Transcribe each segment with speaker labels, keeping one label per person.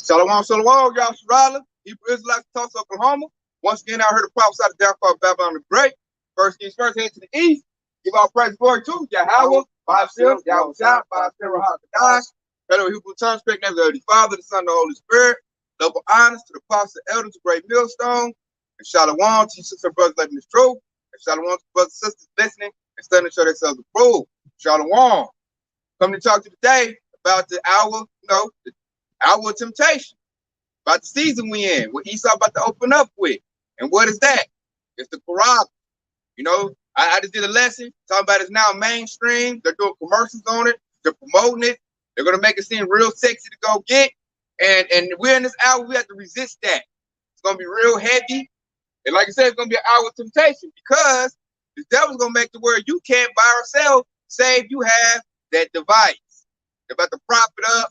Speaker 1: Shalom, shalom, y'all. Sharala, Hebrew Israelites, Tulsa, Oklahoma. Once again, I heard the prophesy the downfall of Babylon the Great. First things first, head to the east. Give all praise and glory to Yahweh, by himself, Yahweh Shah, by himself, Rahakadash. Fellow Hebrew tongue, speak names of the Father, the Son, and the Holy Spirit. Double honors to the apostles and elders, of great millstone. And shalom to you, sister and brothers living this truth. And shalom to brothers and sisters listening and studying to show themselves approved. Shalom. Coming to talk to you today about the hour, the hour of temptation, about the season we in, what Esau about to open up with. And what is that? It's the Quran. I just did a lesson talking about it's now mainstream. They're doing commercials on it. They're promoting it. They're going to make it seem real sexy to go get. And we're in this hour, we have to resist that. It's going to be real heavy. And like I said, it's going to be an hour of temptation because the devil's going to make the word you can't buy or sell, save you have that device. They're about to prop it up.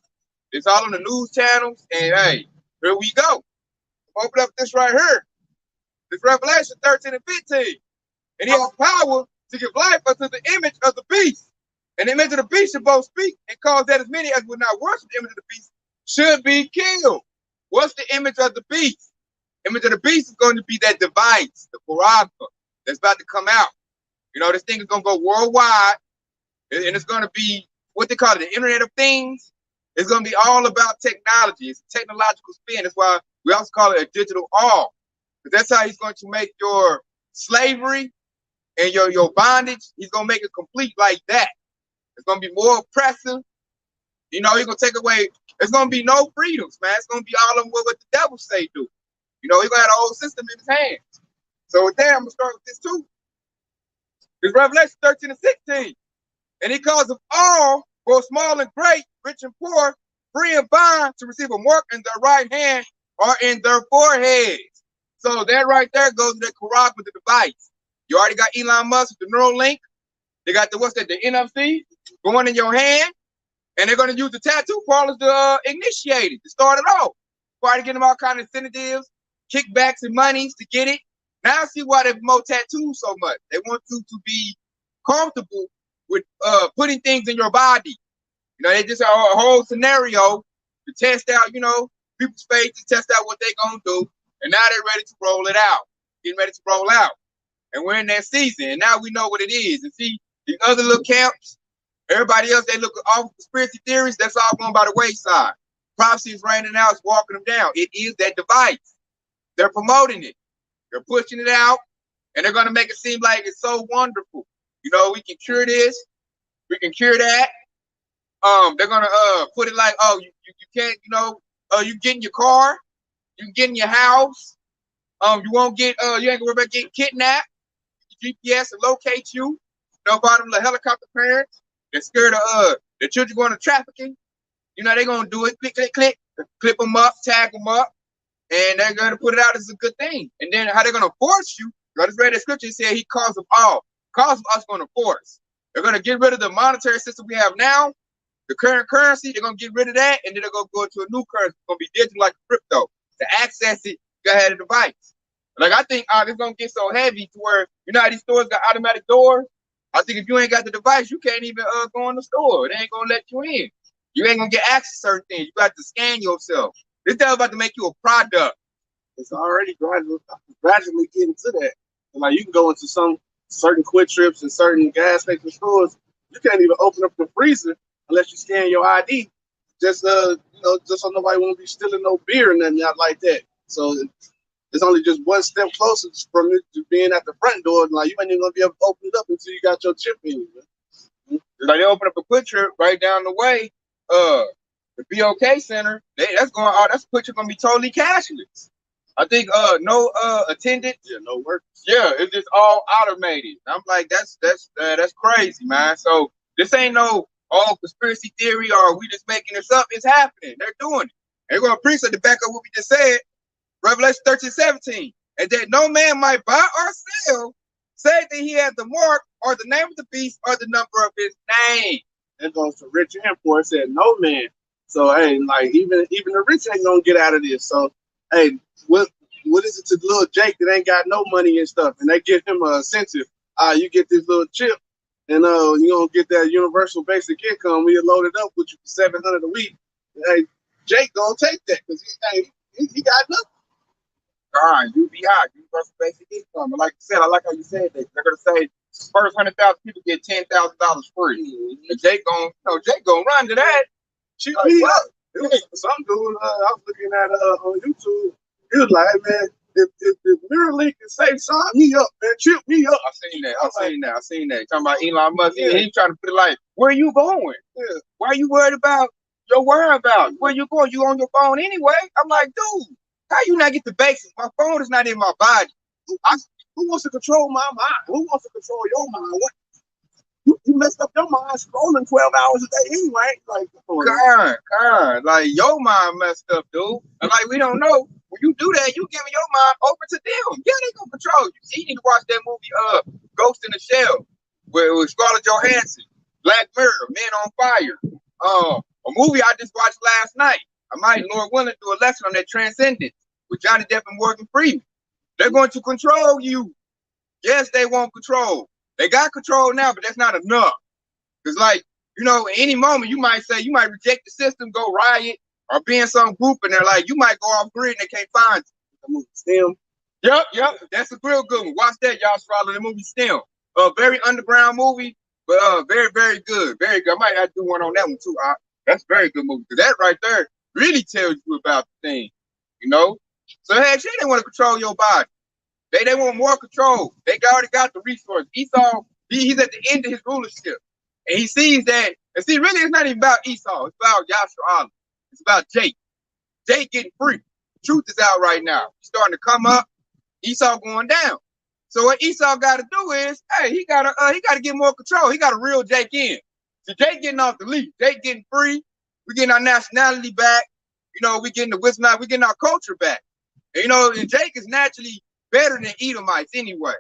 Speaker 1: It's all on the news channels. And hey, here we go. Open up this right here. This Revelation 13 and 15. And he has power to give life unto the image of the beast. And the image of the beast should both speak and cause that as many as would not worship the image of the beast should be killed. What's the image of the beast? Image of the beast is going to be that device, the Quran, that's about to come out. This thing is going to go worldwide. And it's going to be what they call it, the Internet of Things. It's going to be all about technology. It's a technological spin. That's why we also call it a digital all. Because that's how he's going to make your slavery and your bondage. He's going to make it complete like that. It's going to be more oppressive. He's going to take away. There's going to be no freedoms, man. It's going to be all of what the devil say do. He's going to have the whole system in his hands. So with that, I'm going to start with this too. It's Revelation 13 and 16. And he calls them all, both small and great, rich and poor, free and bond, to receive a mark in their right hand or in their foreheads. So that right there goes to the Quran with the device. You already got Elon Musk with the Neuralink. They got the NFC going in your hand. And they're going to use the tattoo parlors to initiate it, to start it off. Try to get them all kind of incentives, kickbacks and monies to get it. Now I see why they promote tattoos so much. They want you to be comfortable with putting things in your body. They just have a whole scenario to test out, people's faith, to test out what they're going to do. And now they're ready to roll it out, getting ready to roll out. And we're in that season. And now we know what it is. And see, these other little camps, everybody else, they look at all conspiracy theories, that's all going by the wayside. Prophecy is raining out, it's walking them down. It is that device. They're promoting it. They're pushing it out. And they're going to make it seem like it's so wonderful. We can cure this. We can cure that. They're going to put it like, oh, you can't, you get in your car. You can get in your house. You won't get, you ain't going to worry about getting kidnapped. GPS will locate you. Bottom of the helicopter parents. They're scared of the children going to trafficking. They're going to do it. Click, click, click. Clip them up, tag them up. And they're going to put it out as a good thing. And then how they're going to force you. I just read the scripture. It said he calls them all. Calls them us going to force. They're going to get rid of the monetary system we have now. The current currency, they're going to get rid of that. And then they're going to go into a new currency. It's going to be digital like crypto. To access it, you got to have a device. Like, I think it's going to get so heavy to where, how these stores got automatic doors? I think if you ain't got the device, you can't even go in the store. They ain't going to let you in. You ain't going to get access to certain things. You got to scan yourself. This stuff about to make you a product.
Speaker 2: It's already gradually getting to that. Like, you can go into some certain Quick Trips and certain gas station stores. You can't even open up the freezer unless you scan your ID. Just so nobody won't be stealing no beer and nothing out like that. So it's only just one step closer from it to being at the front door. Like, you ain't even gonna be able to open it up until you got your chip in.
Speaker 1: Like, they open up a Quick Trip right down the way. The BOK Center, that's Quick Trip gonna be totally cashless. I think no attendant.
Speaker 2: Yeah, no work.
Speaker 1: Yeah, it's just all automated. I'm like, that's crazy, man. So this ain't no conspiracy theory or we just making this up. It's happening. They're doing it. They're gonna preach it to back up what we just said. Revelation 13, 17. And that no man might buy or sell, say that he has the mark or the name of the beast or the number of his name.
Speaker 2: It goes to rich and poor. It said no man. So hey, like even the rich ain't gonna get out of this. So hey, what is it to little Jake that ain't got no money and stuff, and they give him a incentive? You get this little chip, and you're gonna get that universal basic income. We load it up with you for $700 a week. Hey, Jake gonna take that because he got nothing.
Speaker 1: Fine, UBI, universal basic income. And like you said, I like how you said that. They're gonna say first 100,000 people get $10,000 free.
Speaker 2: Mm-hmm.
Speaker 1: And Jake gonna run to that.
Speaker 2: Shoot me up. It was some dude I was looking at on YouTube. He was like, man, if Neuralink can say sign me up, man, chip me up.
Speaker 1: I seen that. Talking about Elon Musk. Yeah. He's trying to put it like, where are you going?
Speaker 2: Yeah.
Speaker 1: Why are you worried about your whereabouts? Where you going? You on your phone anyway? I'm like, dude, how you not get the basics? My phone is not in my body.
Speaker 2: Who wants to control my mind? Who wants to control your mind? What? You messed up your mind scrolling 12 hours a day anyway. Like,
Speaker 1: like your mind messed up, dude. And like we don't know. When you do that, you giving your mind over to them. Yeah, they gonna control you. See, you need to watch that movie, Ghost in the Shell, where it was Scarlett Johansson, Black Mirror, Men on Fire. A movie I just watched last night. I might, Lord willing, do a lesson on that transcendence with Johnny Depp and Morgan Freeman. They're going to control you. Yes, they want control. They got control now, but that's not enough. Because, like, you know, at any moment, you might reject the system, go riot, or be in some group, and they're like, you might go off grid and they can't find you.
Speaker 2: The movie STEM.
Speaker 1: Yep. That's a real good one. Watch that, y'all. Swallow the movie STEM. A very underground movie, but very, very good. Very good. I might have to do one on that one, too. That's a very good movie. Because that right there really tells you about the thing, you know? So, hey, shit, they want to control your body. They want more control. They already got the resources. Esau, he's at the end of his rulership. And he sees that. And see, really, it's not even about Esau. It's about Yashar. It's about Jake. Jake getting free. Truth is out right now. He's starting to come up. Esau going down. So what Esau got to do is, hey, he got to get more control. He got to reel Jake in. So Jake getting off the leash. Jake getting free. We getting our nationality back. You know, we getting the wisdom. We getting our culture back. And, you know, and Jake is naturally better than Edomites anyway.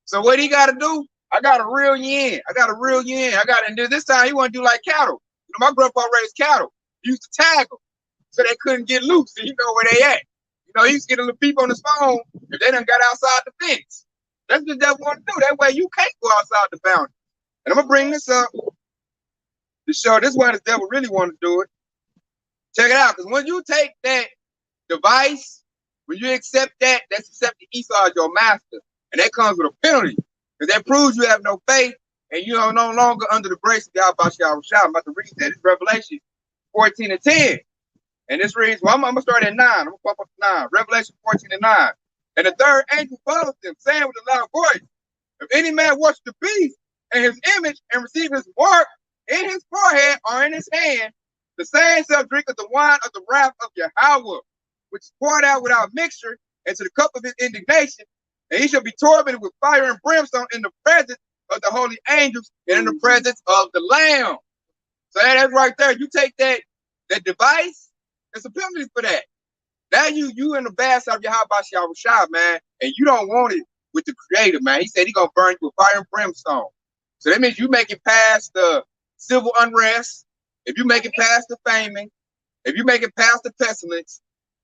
Speaker 1: So what he got to do? I got to reel you in. And this time he want to do like cattle. You know, my grandpa raised cattle. He used to tag them so they couldn't get loose. So you know where they at. You know, he used to get a little people on his phone if they done got outside the fence. That's what they want to do. That way you can't go outside the boundary. And I'm going to bring this up to show this is why the devil really want to do it. Check it out. Because when you take that device, when you accept that, that's accepting Esau as your master. And that comes with a penalty. Because that proves you have no faith and you are no longer under the grace of God. I'm about to read that. It's Revelation 14 and 10. And this reads, well, I'm going to start at 9. I'm going to pop up to 9. Revelation 14 and 9. And the third angel followed them, saying with a loud voice, if any man worship the beast and his image and receive his mark in his forehead or in his hand, the same shall drink of the wine of the wrath of Yahweh, which is poured out without mixture into the cup of his indignation, and he shall be tormented with fire and brimstone in the presence of the holy angels and in the presence of the Lamb. So that's right there. You take that device, there's a penalty for that. Now you in the bad side of Yahweh, man, and you don't want it with the Creator, man. He said he's gonna burn you with fire and brimstone. So that means you make it past the civil unrest. If you make it past the famine, if you make it past the pestilence,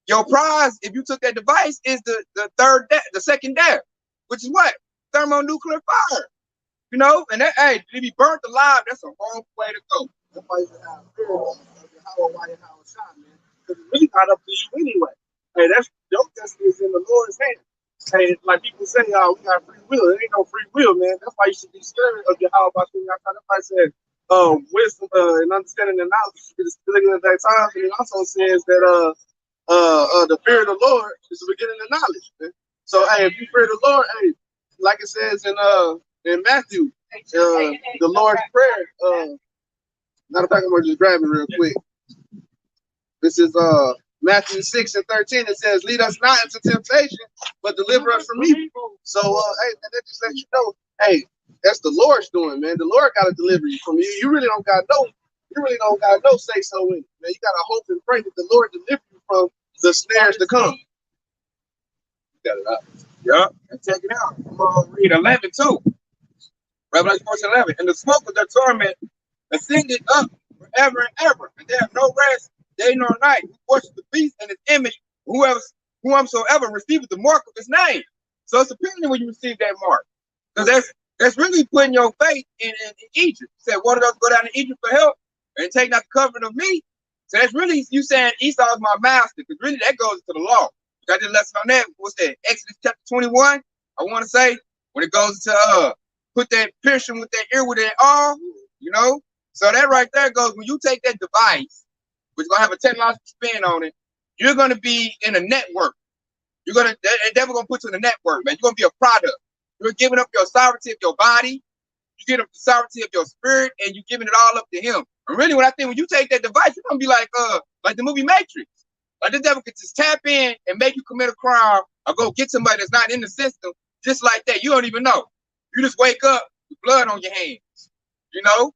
Speaker 1: your prize, if you took that device, is the second death, which is what? Thermonuclear fire. You know, and that, hey, to be burnt alive, that's a horrible way to go.
Speaker 2: That's why you have fear of Yahweh, man. Because it's really not up to you anyway. Hey, that's your destiny is in the Lord's hand. Hey, like people say, we got free will. There ain't no free will, man. That's why you should be scared of Yahweh. That's why I said wisdom and understanding and knowledge should be the beginning of that time. And it also says that the fear of the Lord is the beginning of knowledge, man. So hey, if you fear the Lord, hey, like it says in Matthew, the Lord's Prayer. Matter of fact, I'm gonna just grab it real quick. This is Matthew 6 and 13. It says, "Lead us not into temptation, but deliver us from evil." So hey, man, that just lets you know, hey, that's the Lord's doing, man. The Lord gotta deliver you from you. You really don't got no say so in it, man. You gotta hope and pray that the Lord deliver you from the snares to come. You got it up.
Speaker 1: Yep, and check it out. I'm gonna read 11 too. Revelation 14:11. And the smoke of their torment ascended up forever and ever, and they have no rest day nor night. Who worship the beast and his image, whomsoever receiveth the mark of his name. So it's a penalty when you receive that mark. Because that's really putting your faith in Egypt. He said, one of those go down to Egypt for help and take not the covenant of me. So that's really you saying Esau's my master, because really that goes to the law. I did a lesson on that. What's that? Exodus chapter 21. I want to say when it goes to put that piercing with that ear with that all, you know. So that right there goes when you take that device, which is gonna have a technological spin on it. You're gonna be in a network. You're gonna that devil gonna put you in a network, man. You're gonna be a product. You're giving up your sovereignty of your body. You give up the sovereignty of your spirit, and you're giving it all up to him. And really, when I think when you take that device, you're gonna be like the movie Matrix. Like the devil could just tap in and make you commit a crime or go get somebody that's not in the system just like that. You don't even know. You just wake up with blood on your hands. You know?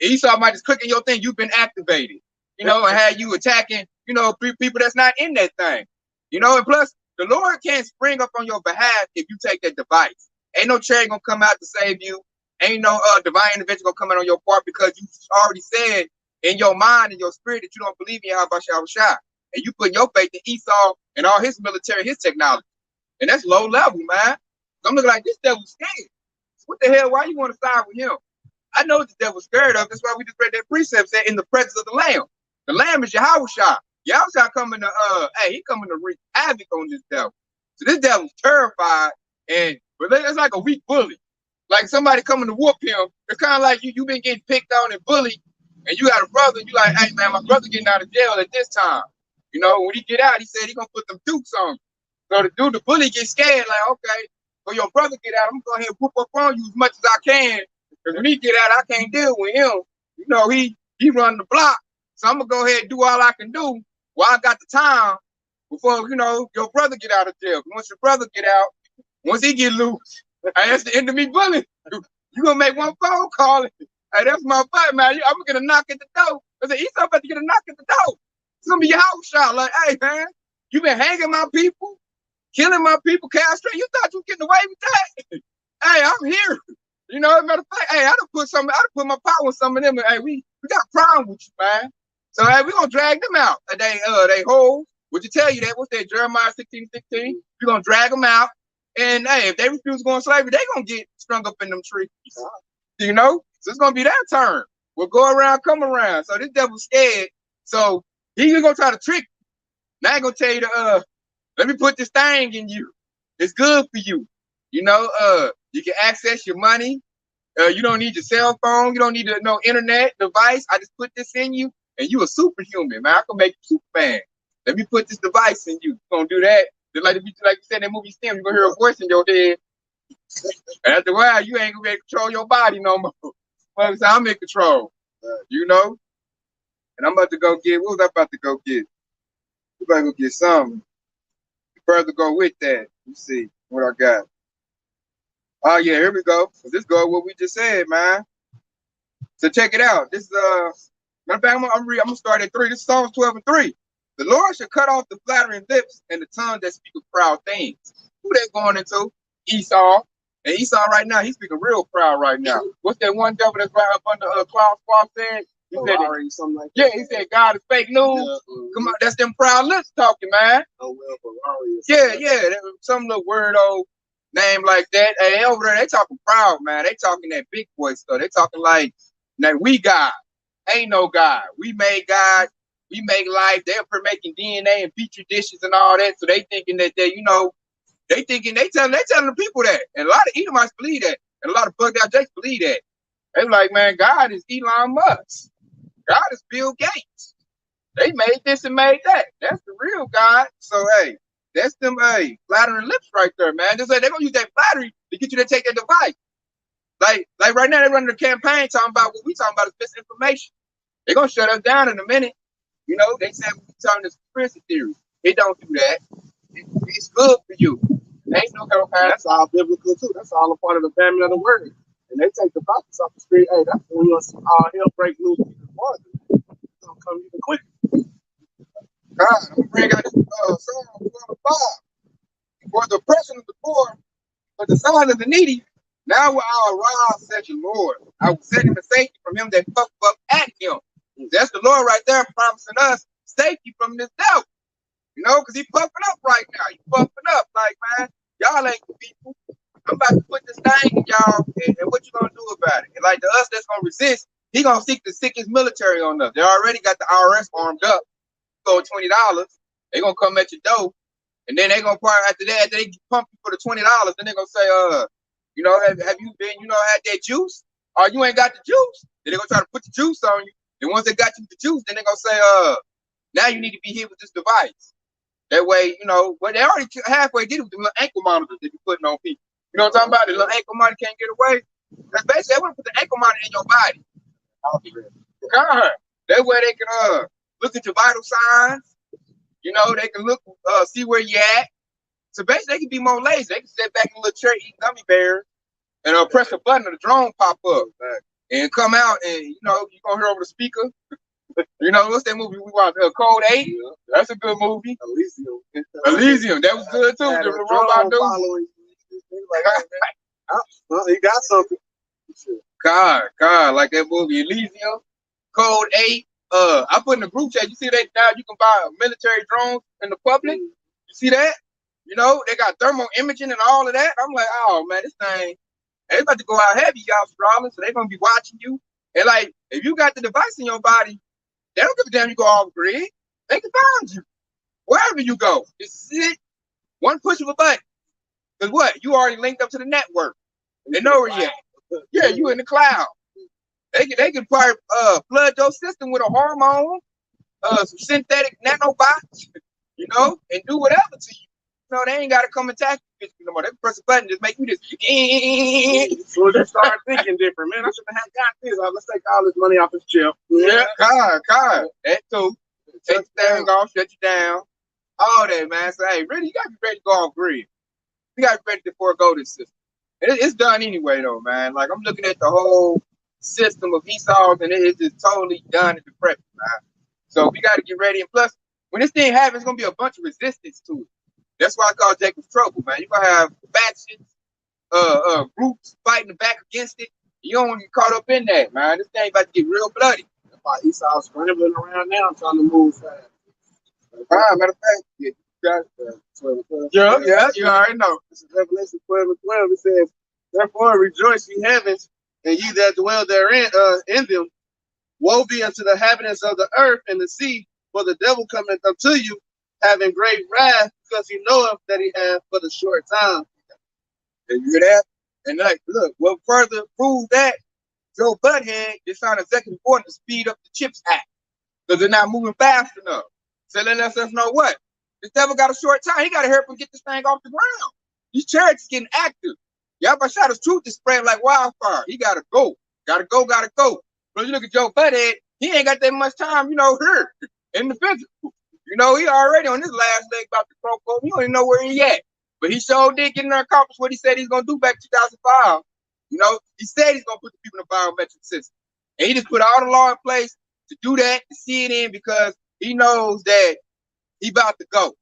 Speaker 1: Esau might just click in your thing, you've been activated. You know, and have you attacking, you know, people that's not in that thing. You know, and plus the Lord can't spring up on your behalf if you take that device. Ain't no charity gonna come out to save you. Ain't no divine intervention gonna come out on your part because you already said in your mind and your spirit that you don't believe in Yahweh Shah. And you put your faith in Esau and all his military, his technology. And that's low level, man. I'm looking like this devil's scared. What the hell? Why you want to side with him? I know what the devil's scared of. That's why we just read that precept said in the presence of the Lamb. The Lamb is Yahweh Shah. Yahweh Shah coming to he coming to wreak havoc on this devil. So this devil's terrified, and but it's like a weak bully. Like somebody coming to whoop him. It's kind of like you been getting picked on and bullied, and you got a brother. You like, hey man, my brother getting out of jail at this time. You know, when he get out, he said he gonna put them dukes on. So the bully gets scared, like, okay, so your brother get out, I'm gonna go ahead and whoop up on you as much as I can. Because when he get out, I can't deal with him. You know, he run the block. So I'm gonna go ahead and do all I can do while I got the time before, you know, your brother get out of jail. Once your brother get out, once he get loose, that's the end of me bullying. You gonna make one phone call. Hey, that's my fight, man. I'm gonna get a knock at the door. I said, he's about to get a knock at the door. It's gonna be your house shot. Like, hey, man, you been hanging my people, killing my people, castrating. You thought you were getting away with that? Hey, I'm here. You know, matter of fact, hey, I done put my power in some of them. Hey, we got a problem with you, man. So hey, we gonna drag them out. They hold. Would you tell you that? What's that? Jeremiah 16:16. We're gonna drag them out. And hey, if they refuse to go in slavery, they gonna get strung up in them trees. You know? So it's gonna be that turn. We'll go around, come around. So this devil's scared. So he's gonna try to trick you. Now he's gonna tell you to let me put this thing in you. It's good for you. You know, you can access your money. You don't need your cell phone. You don't need no internet device. I just put this in you, and you a superhuman, man. I can make you Superman. Let me put this device in you. You gonna do that? Just like you said in that movie Stem, you're gonna hear a voice in your head. And after a while, you ain't gonna be able to control your body no more. Well, I'm in control. You know? And I'm about to go get, what was I about to go get? We about to go get something. Further go with that. Let's see what I got. Oh yeah, here we go. So this goes what we just said, man. So check it out. This matter of fact, I'm gonna start at 3. This is Psalms 12:3. The Lord should cut off the flattering lips and the tongue that speak of proud things. Who they going into? Esau. And Esau right now, he's speaking real proud right now. What's that one devil that's right up under Cloud Squad said? He said something like that. Yeah, he said God is fake news. Come on, that's them proud lips talking, man. Yeah, some little weirdo name like that. Hey, over there, they talking proud, man. They talking that big boy stuff. They talking like we God. Ain't no God. We made God. We make life. They're making DNA and petri dishes and all that. So they thinking that they telling the people that. And a lot of Edomites believe that. And a lot of bugged out Jakes believe that. They like, man, God is Elon Musk. God is Bill Gates. They made this and made that. That's the real God. So hey, that's them flattering lips right there, man. Just like they're gonna use that flattery to get you to take that device. Like right now they're running a campaign talking about what we talking about is misinformation. They're gonna shut us down in a minute. You know, they said we talking this conspiracy theory. It don't do that. It's good for you. Ain't no help.
Speaker 2: That's all biblical too. That's all a part of the family of the word. And they take the prophets off the street. Hey, that's when you'll see all hell break loose even more. It's gonna come even quicker.
Speaker 1: God, I'm gonna bring out this Psalm 12:5. For the oppression of the poor, for the sign of the needy, now will I arise, said the Lord. I will set him in safety from him that puff up at him. That's the Lord right there promising us safety from this devil. You know, because he puffing up right now. He puffing up like, man, y'all ain't the people. I'm about to put this thing in y'all, and what you gonna do about it? And like the us that's gonna resist, he gonna seek the sickest military on us. They already got the IRS armed up. So $20, they gonna come at your door, and then they gonna probably after they pump you for the $20, then they gonna say, you know, have you been, you know, had that juice? Or you ain't got the juice? Then they gonna try to put the juice on you. And once they got you the juice, then they gonna say, now you need to be here with this device. That way, you know, well, they already halfway did it with the little ankle monitors they be putting on people. You know what I'm talking about? The little ankle monitor can't get away. That's basically they want to put the ankle monitor in your body. God, that way they can look at your vital signs. You know, they can look, see where you at. So basically, they can be more lazy. They can sit back in a little chair, eat gummy bears, and press a button, and the drone pop up and come out, and you know you gonna hear over the speaker. You know what's that movie we watched? Code 8. Yeah. That's a good movie. Elysium. That was good too. The robot dude.
Speaker 2: Well, he got something.
Speaker 1: God, like that movie Elysium. Code 8. I put in the group chat. You see that now you can buy military drones in the public. You see that? You know they got thermal imaging and all of that. I'm like, oh man, this thing. They about to go out heavy, y'all Australians. So they're gonna be watching you. And like, if you got the device in your body. They don't give a damn you go off grid. They can find you. Wherever you go. Just sit, one push of a button. Because what? You already linked up to the network. They know where you at. Yeah, you in the cloud. They can probably flood your system with a hormone, some synthetic nanobots, you know, and do whatever to you. You know, they ain't got to come attack you no more. They can press a button, just make you just.
Speaker 2: So they start thinking different. Man, I should have got this. Let's take all this money off his chip.
Speaker 1: Yeah, God. That too. Take the thing off, shut you down. All that, man. So, hey, really, you got to be ready to go off grid. You got to be ready to forego this system. It's done anyway, though, man. Like, I'm looking at the whole system of ESOLs, and it's just totally done and decrepit, man. So, we got to get ready. And plus, when this thing happens, it's going to be a bunch of resistance to it. That's why I call Jacob's Trouble, man. You're going to have factions, groups fighting back against it. You don't want to get caught up in that, man. This thing about to get real bloody.
Speaker 2: That's why Esau's scrambling around now trying to move fast.
Speaker 1: Matter of fact, you got 12. Yeah, you already know.
Speaker 2: This is Revelation 12:12. It says, therefore rejoice, ye heavens, and ye that dwell therein in them. Woe be unto the inhabitants of the earth and the sea, for the devil cometh unto you, having great wrath, because he knoweth that he hath but a short time.
Speaker 1: Did you hear that? And like, look, what further proves that Joe Butthead just signed an executive order to speed up the CHIPS Act because they're not moving fast enough. So letting us know what? This devil got a short time. He got to hurry up and get this thing off the ground. These chariots getting active. Y'all Shadow's truth is spreading like wildfire. He got to go. Got to go. But you look at Joe Butthead, he ain't got that much time, you know, here in the physical. You know, he already on his last leg about to croak. He don't even know where he at. But he sure did get in there and accomplish what he said he's going to do back in 2005. You know, he said he's going to put the people in the biometric system. And he just put all the law in place to do that, to see it in, because he knows that he about to go.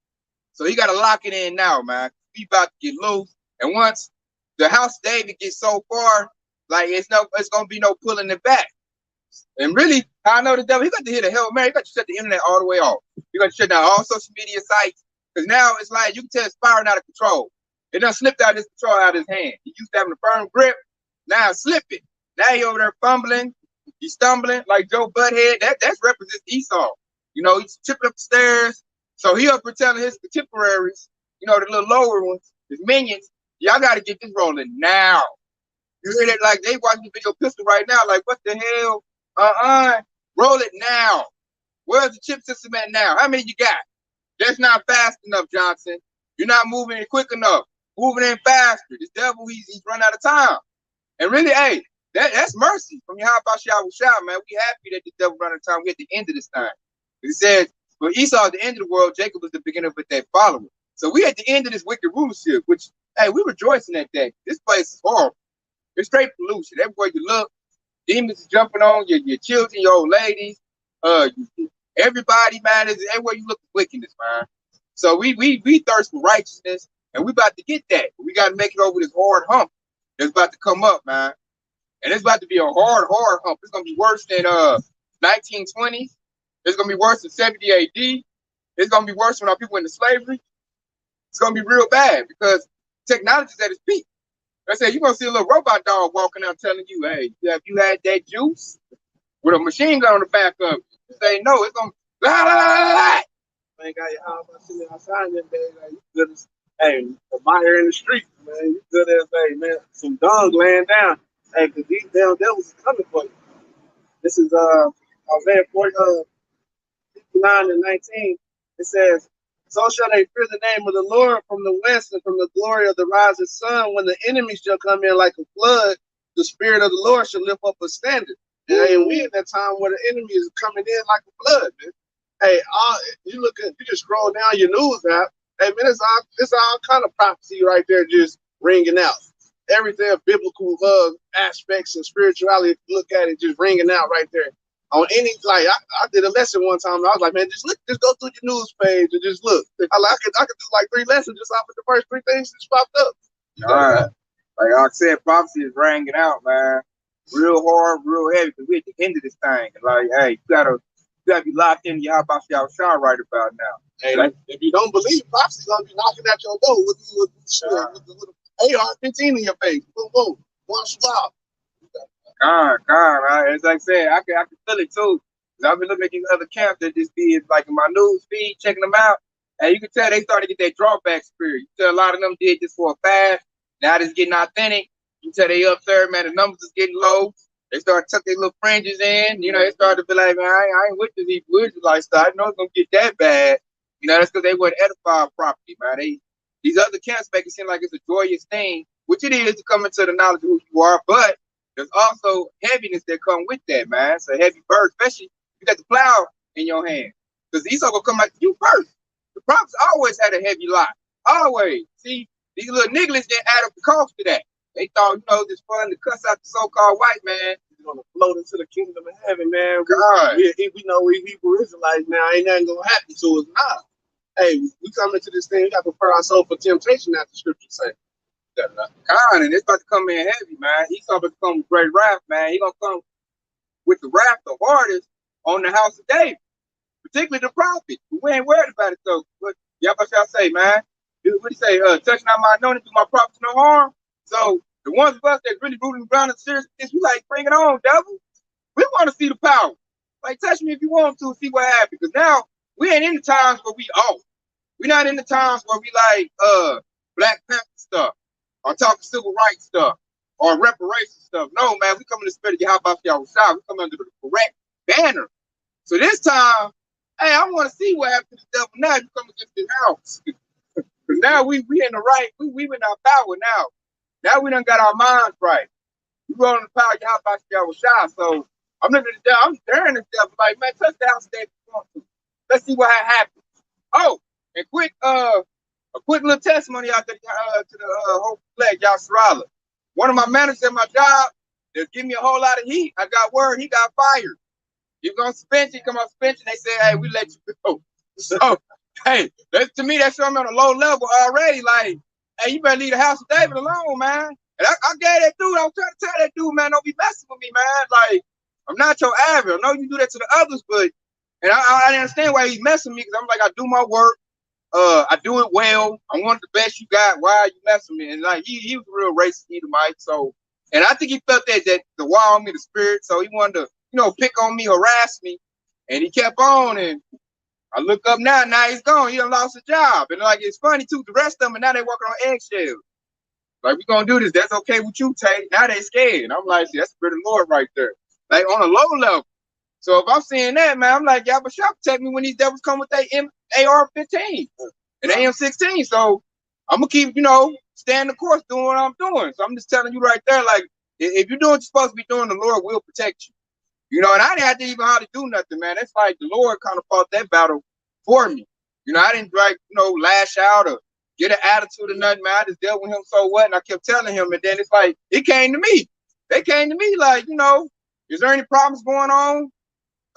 Speaker 1: So he got to lock it in now, man. He about to get loose. And once the House of David gets so far, like it's going to be no pulling it back. And really, I know the devil, he got to hit a Hail Mary. He got to shut the internet all the way off. He got to shut down all social media sites. Because now it's like you can tell it's spiraling out of control. It done slipped out of his control out of his hand. He used to having a firm grip. Now it's slipping. Now he over there fumbling. He's stumbling like Joe Butthead. That represents Esau. You know, he's tripping up the stairs. So he up there telling his contemporaries, you know, the little lower ones, his minions, y'all got to get this rolling now. You hear that? Like they watching the video pistol right now. Like, what the hell? Roll it now. Where's the chip system at now? How many you got? That's not fast enough, Johnson. You're not moving it quick enough. Moving in faster. This devil, he's run out of time. And really, hey, that's mercy from Yahweh Shah, man. We happy that the devil run out of time. We at the end of this time. He says, well, Esau at the end of the world, Jacob was the beginning of their follower. So we at the end of this wicked rulership, which, hey, we rejoicing at that. This place is horrible. It's straight pollution. Everywhere you look, demons is jumping on your children, your old ladies, everybody, man, is everywhere you look, wickedness, man. So we thirst for righteousness, and we about to get that. We got to make it over this hard hump that's about to come up, man. And it's about to be a hard hump. It's gonna be worse than 1920s. It's gonna be worse than 70 AD. It's gonna be worse when our people went into slavery. It's gonna be real bad because technology is at its peak. I said you're gonna see a little robot dog walking out telling you, hey, have you had that juice? with a machine gun on the back of it. You say no, it's gonna la la la la la.
Speaker 2: Ain't got your house sitting outside that day. Like, you good as, hey, a fire in the street, man. You good as, hey, man, some dung laying down. Hey, because these damn devils are coming for you. This is Isaiah 59 and 19. It says, so shall they fear the name of the Lord from the west and from the glory of the rising sun. When the enemy shall come in like a flood, the spirit of the Lord shall lift up a standard. And we in that time where the enemy is coming in like a flood, man. Hey, you look at, you just scroll down your news app. Hey, man, it's all kind of prophecy right there, just ringing out. Everything of biblical aspects and spirituality, if you look at it, just ringing out right there. On any, like, I did a lesson one time, and I was like, man, just go through your news page and just look. I could do like 3 lessons just off of the first 3 things that popped up.
Speaker 1: All right. Like I said, prophecy is ringing out, man. Real hard, real heavy, because we're at the end of this thing. Like, hey, you gotta be locked in your house shot right about now.
Speaker 2: Hey, like, if you don't believe, prophecy's gonna be knocking at your door with an AR-15 in your face. Boom, boom. One swap.
Speaker 1: God, right? As I said, I can feel it too. Cause I've been looking at these other camps that just be like in my news feed, checking them out, and you can tell they started to get that drawback spirit. You tell a lot of them did this for a fast. Now it's getting authentic. You tell they up there, man, the numbers is getting low. They start tucking their little fringes in. You know, they started to be like, man, I ain't with this Hebrew lifestyle. I know it's gonna get that bad. You know, that's because they weren't edified properly, man. These other camps make it seem like it's a joyous thing, which it is to come into the knowledge of who you are, but there's also heaviness that come with that, man. It's a heavy burden, especially if you got the plow in your hand. Because Esau will come at you first. The prophets always had a heavy lot. Always. See, these little niggas didn't add up the cost of that. They thought, you know, it's fun to cuss out the so-called white man.
Speaker 2: He's gonna float into the kingdom of heaven, man.
Speaker 1: God.
Speaker 2: We know we Hebrew Israelites now. Ain't nothing gonna happen to us now. Hey, we come into this thing, we got to prepare ourselves for temptation, as the scripture say.
Speaker 1: God, and it's about to come in heavy, man. He's about to come with great wrath, man. He's gonna come with the wrath the hardest on the house of David, particularly the prophet. We ain't worried about it though. But y'all shall say, man. What do you say? Touch not my anointing, do my prophets no harm. So the ones of us that really rooting around in serious this, we like, bring it on, devil. We want to see the power. Like, touch me if you want to, see what happens. Because now we ain't in the times where we off. We're not in the times where we like Black Panther stuff, or talking civil rights stuff, or reparation stuff. No, man, we come in the spirit of Yahweh Shah. We come under the correct banner. So this time, hey, I want to see what happens to the devil now. You come against this house. Because now we in the right, we in our power now. Now we done got our minds right. We rolling the power of Yahweh Shah. So I'm looking at the devil, I'm staring at the devil like, man, touch the house that you want to. Let's see what happens. Oh, and a quick little testimony out there to the whole flag, Yasserala. One of my managers at my job, they'll give me a whole lot of heat. I got word he got fired. He was on suspension, come on suspension. They said, hey, we let you go. So, hey, to me, that's something on a low level already. Like, hey, you better leave the house of David alone, man. And I gave that dude, I was trying to tell that dude, man, don't be messing with me, man. Like, I'm not your average. I know you do that to the others, but, and I didn't understand why he's messing with me, because I'm like, I do my work. I do it well. I want the best you got. Why are you messing with me? And like he was a real racist Edomite. So, and I think he felt that the wall on me, the spirit. So he wanted to, you know, pick on me, harass me, and he kept on. And I look up now he's gone. He done lost a job. And like it's funny too. The rest of them now they working on eggshells. Like we gonna do this. That's okay with you, Tate. Now they scared. And I'm like, see, that's the spirit of the Lord right there. Like on a low level. So if I'm seeing that, man, I'm like, y'all, but y'all protect me when these devils come with their AR-15 and AM-16. So I'm gonna keep, you know, staying the course, doing what I'm doing. So I'm just telling you right there, like, if you're doing what you're supposed to be doing, the Lord will protect you. You know, and I didn't have to even hardly do nothing, man. It's like the Lord kind of fought that battle for me. You know, I didn't like, you know, lash out or get an attitude or nothing, man. I just dealt with him, so what? And I kept telling him, and then it's like, it came to me. They came to me like, you know, is there any problems going on?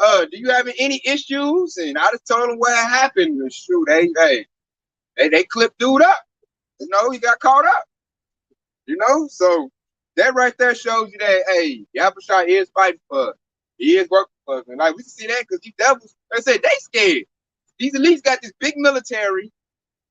Speaker 1: Do you have any issues? And I just told them what happened. And shoot, they clipped dude up. You know, he got caught up. You know, so that right there shows you that, hey, Yahweh is fighting for us. He is working for us. And like we can see that because these devils, they said they scared. These elites got this big military,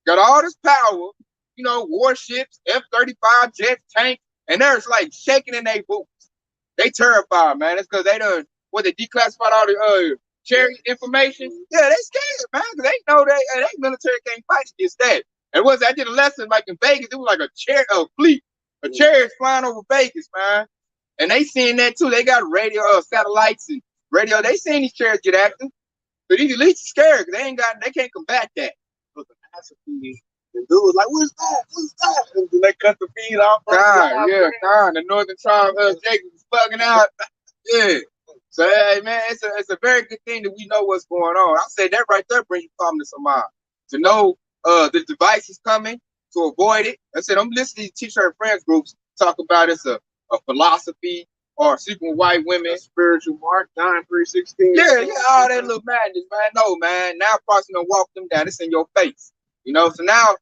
Speaker 1: got all this power, you know, warships, F-35 jets, tanks, and they're like shaking in their boots. They terrified, man. It's because they done what they declassified all the cherry information. Yeah, they scared, man, because they know they military can't fight against that. And I did a lesson like in Vegas, it was like a fleet of chariots flying over Vegas, man. And they seeing that too. They got radio, satellites and radio. They seeing these chariots get active. But these elites are scared because they can't combat that.
Speaker 2: And dude was like, "What's that? What's that?" And then they cut the feed off.
Speaker 1: The Northern Tribe, Jacob was bugging out. Yeah. So hey man, it's a very good thing that we know what's going on. I say that right there brings you calmness of mind. To know the device is coming, to avoid it. I said I'm listening to T-shirt friends groups talk about it's a philosophy or sleeping with white women,
Speaker 2: spiritual mark, John 3:16.
Speaker 1: Yeah, all that little madness, man. No, man. Now Christ gonna walk them down. It's in your face. You know, so now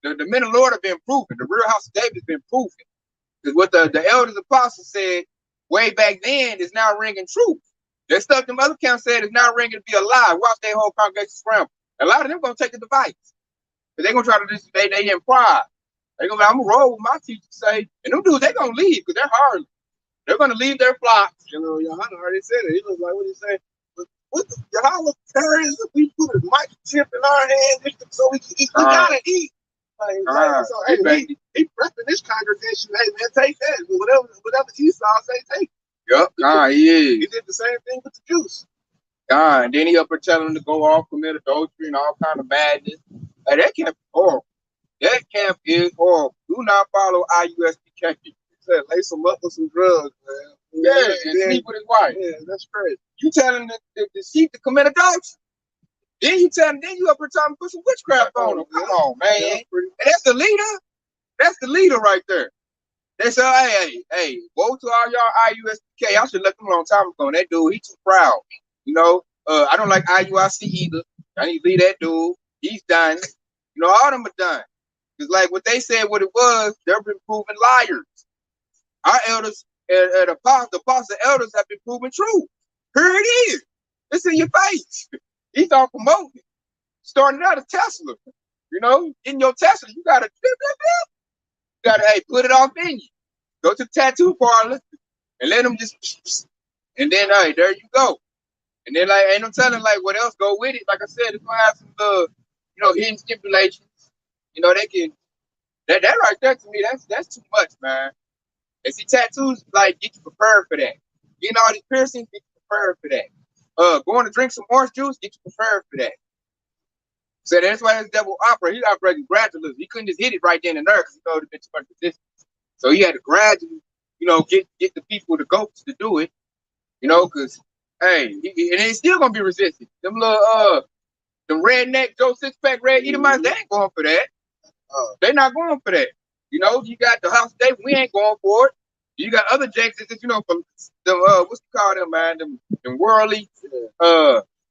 Speaker 1: the men of the Lord have been proven. The real house of David has been proven. Because what the elders apostles said way back then is now ringing true. That stuff them other camps said is now ringing to be a lie. Watch their whole congregation scramble. A lot of them gonna take the device. But they're gonna try to just they in pride. They're gonna be, I'm gonna roll with my teacher say, and them dudes, they're gonna leave because they're hard. They're gonna leave their flocks.
Speaker 2: You know, Johanna already said it. He was like, what he say? What the Yahweh carries if we put a microchip in our hand so we can eat? We gotta eat. So hey, he prepping this congregation. Hey man, take that. Whatever Esau say, take.
Speaker 1: Yep. He is.
Speaker 2: He did the same thing with the Jews.
Speaker 1: And then he up there telling them to go off, commit adultery and all kind of madness. Hey, that camp is horrible. That camp is horrible. Do not follow IUSP camp.
Speaker 2: He said lace him up with some drugs, man.
Speaker 1: Yeah, and sleep with his wife.
Speaker 2: Yeah, that's crazy.
Speaker 1: You telling the sheep to commit adultery. Then you up here trying to put some witchcraft on them. Come on, man. Yeah, and that's the leader. That's the leader right there. They say, hey, woe to all y'all IUSPK. I should let them a long time ago. That dude, he too proud. You know, I don't like IUIC either. I need to leave that dude. He's done. You know, all of them are done. Because like what they said, what it was, they've been proven liars. Our elders, the apostle elders have been proven true. Here it is. It's in your face. He's all promoting. Starting out a Tesla. You know, in your Tesla, you gotta put it off in you. Go to the tattoo parlor and let them just, and then there you go. And then like ain't no telling like what else go with it. Like I said, it's gonna have some hidden stipulations. You know, they can that right there to me, that's too much, man. And see, tattoos like get you prepared for that. Getting all these piercings, get you prepared for that. Going to drink some orange juice, get you prepared for that. So that's why this devil he's operating gradually. He couldn't just hit it right then and there because he thought it been too much resistance. So he had to gradually, get the people, the goats to do it, because hey, and it's still gonna be resisted. Them little them redneck Joe Six-Pack red Edomites, they ain't going for that. They're not going for that. You got the house day, we ain't going for it. You got other jakes that from the what's you call them, man? Them worldly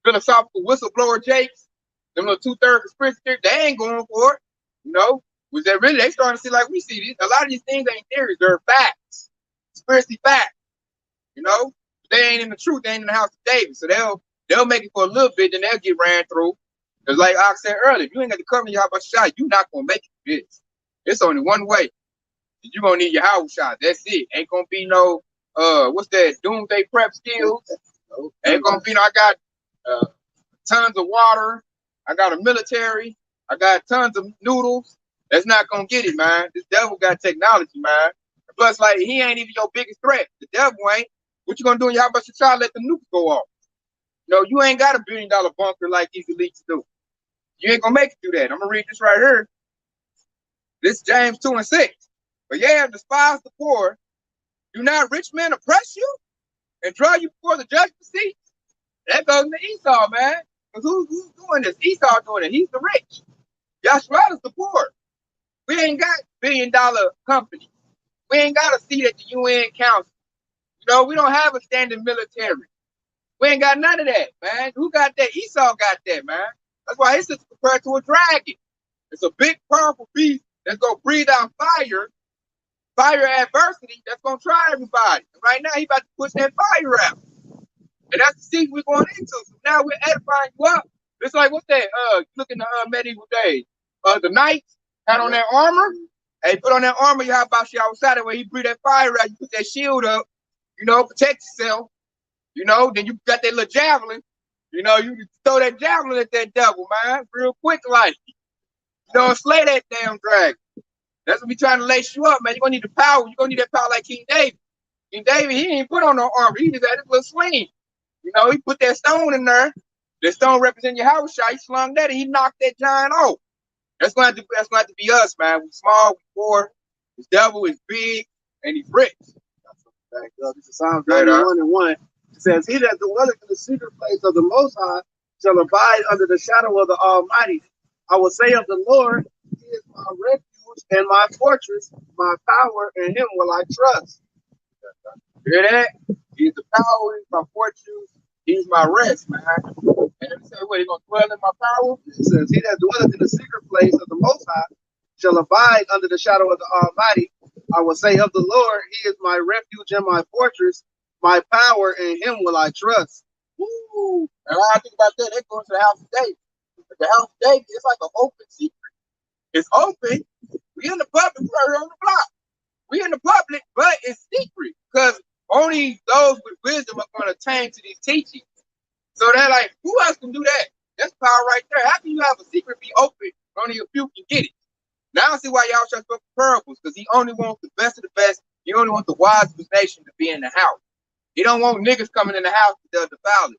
Speaker 1: philosophical whistleblower jakes, them little 2/3 conspiracy theories, they ain't going for it. Was that really they starting to see like we see these? A lot of these things ain't theories, they're facts. Conspiracy facts. They ain't in the truth, they ain't in the house of David. So they'll make it for a little bit, then they'll get ran through. Because like I said earlier, if you ain't got to cover your house shot, you're not gonna make it this. It's only one way. You're gonna need your house shot. That's it. Ain't gonna be no what's that doomsday prep skills. Ain't gonna be no I got tons of water, I got a military, I got tons of noodles. That's not gonna get it, man. This devil got technology, man. Plus, like he ain't even your biggest threat. The devil ain't. What you gonna do in your house shot? Let the nukes go off. You ain't got $1 billion bunker like these elites do. You ain't gonna make it through that. I'm gonna read this right here. This is James 2:6. But ye have despised the poor. Do not rich men oppress you and draw you before the judgment seat? That goes to Esau, man. Because who's doing this? Esau doing it. He's the rich. Yahshua is the poor. We ain't got $1 billion companies. We ain't got a seat at the UN Council. We don't have a standing military. We ain't got none of that, man. Who got that? Esau got that, man. That's why his sister compared to a dragon. It's a big, powerful beast that's going to breathe out fire adversity that's going to try everybody. And right now, he about to push that fire out. And that's the season we're going into. So now we're edifying you up. It's like, what's that? Look in the medieval days. The knights had on that armor. Hey, put on that armor, you have about you outside of where he breathe that fire out. You put that shield up, protect yourself. You know, then you got that little javelin. You know, you throw that javelin at that devil, man, real quick, like, you know, and slay that damn dragon. That's what we trying to lace you up, man. You're gonna need the power. You're gonna need that power like King David. King David, he ain't put on no armor. He just had his little sling. You know, he put that stone in there. The stone representing your house shot. He slung that and he knocked that giant off. That's gonna have to be us, man. We small, we poor. This devil is big and he's rich.
Speaker 2: This is Psalm 91:1. It says, "He that dwelleth in the secret place of the Most High shall abide under the shadow of the Almighty. I will say of the Lord, He is my refuge and my fortress, my power, and Him will I trust."
Speaker 1: Hear that? He's the power, he's my fortune, he's my rest, man. And it say, what, he gonna dwell in my power?
Speaker 2: It says, "He that dwelleth in the secret place of the Most High shall abide under the shadow of the Almighty. I will say of the Lord, He is my refuge and my fortress, my power, and Him will I trust."
Speaker 1: Woo! And when I think about that, that goes to the house of David. The house of David, it's like an open secret. It's open. We in the public, we're on the block. We in the public, but it's secret because only those with wisdom are going to attain to these teachings. So they're like, who else can do that? That's power right there. How can you have a secret be open? Only a few can get it. Now I see why y'all try to spoke parables, because he only wants the best of the best. He only wants the wise of his nation to be in the house. He don't want niggas coming in the house to defile it,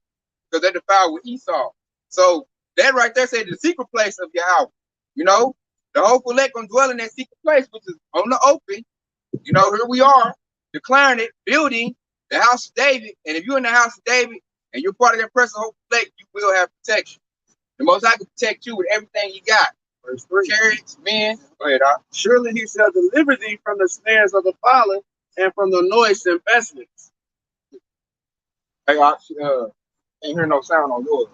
Speaker 1: because they defile what Esau. So that right there said the secret place of your house. You know, the hopeful elect gonna dwell in that secret place, which is on the open. You know, here we are, declaring it, building the house of David. And if you're in the house of David and you're part of that person, hopeful elect, you will have protection. The Most High can protect you with everything you got.
Speaker 2: Verse 3.
Speaker 1: Chariots, men. Go ahead, Doc.
Speaker 2: "Surely He shall deliver thee from the snares of the fowler and from the noisome pestilence."
Speaker 1: Hey, I ain't hear no sound on yours.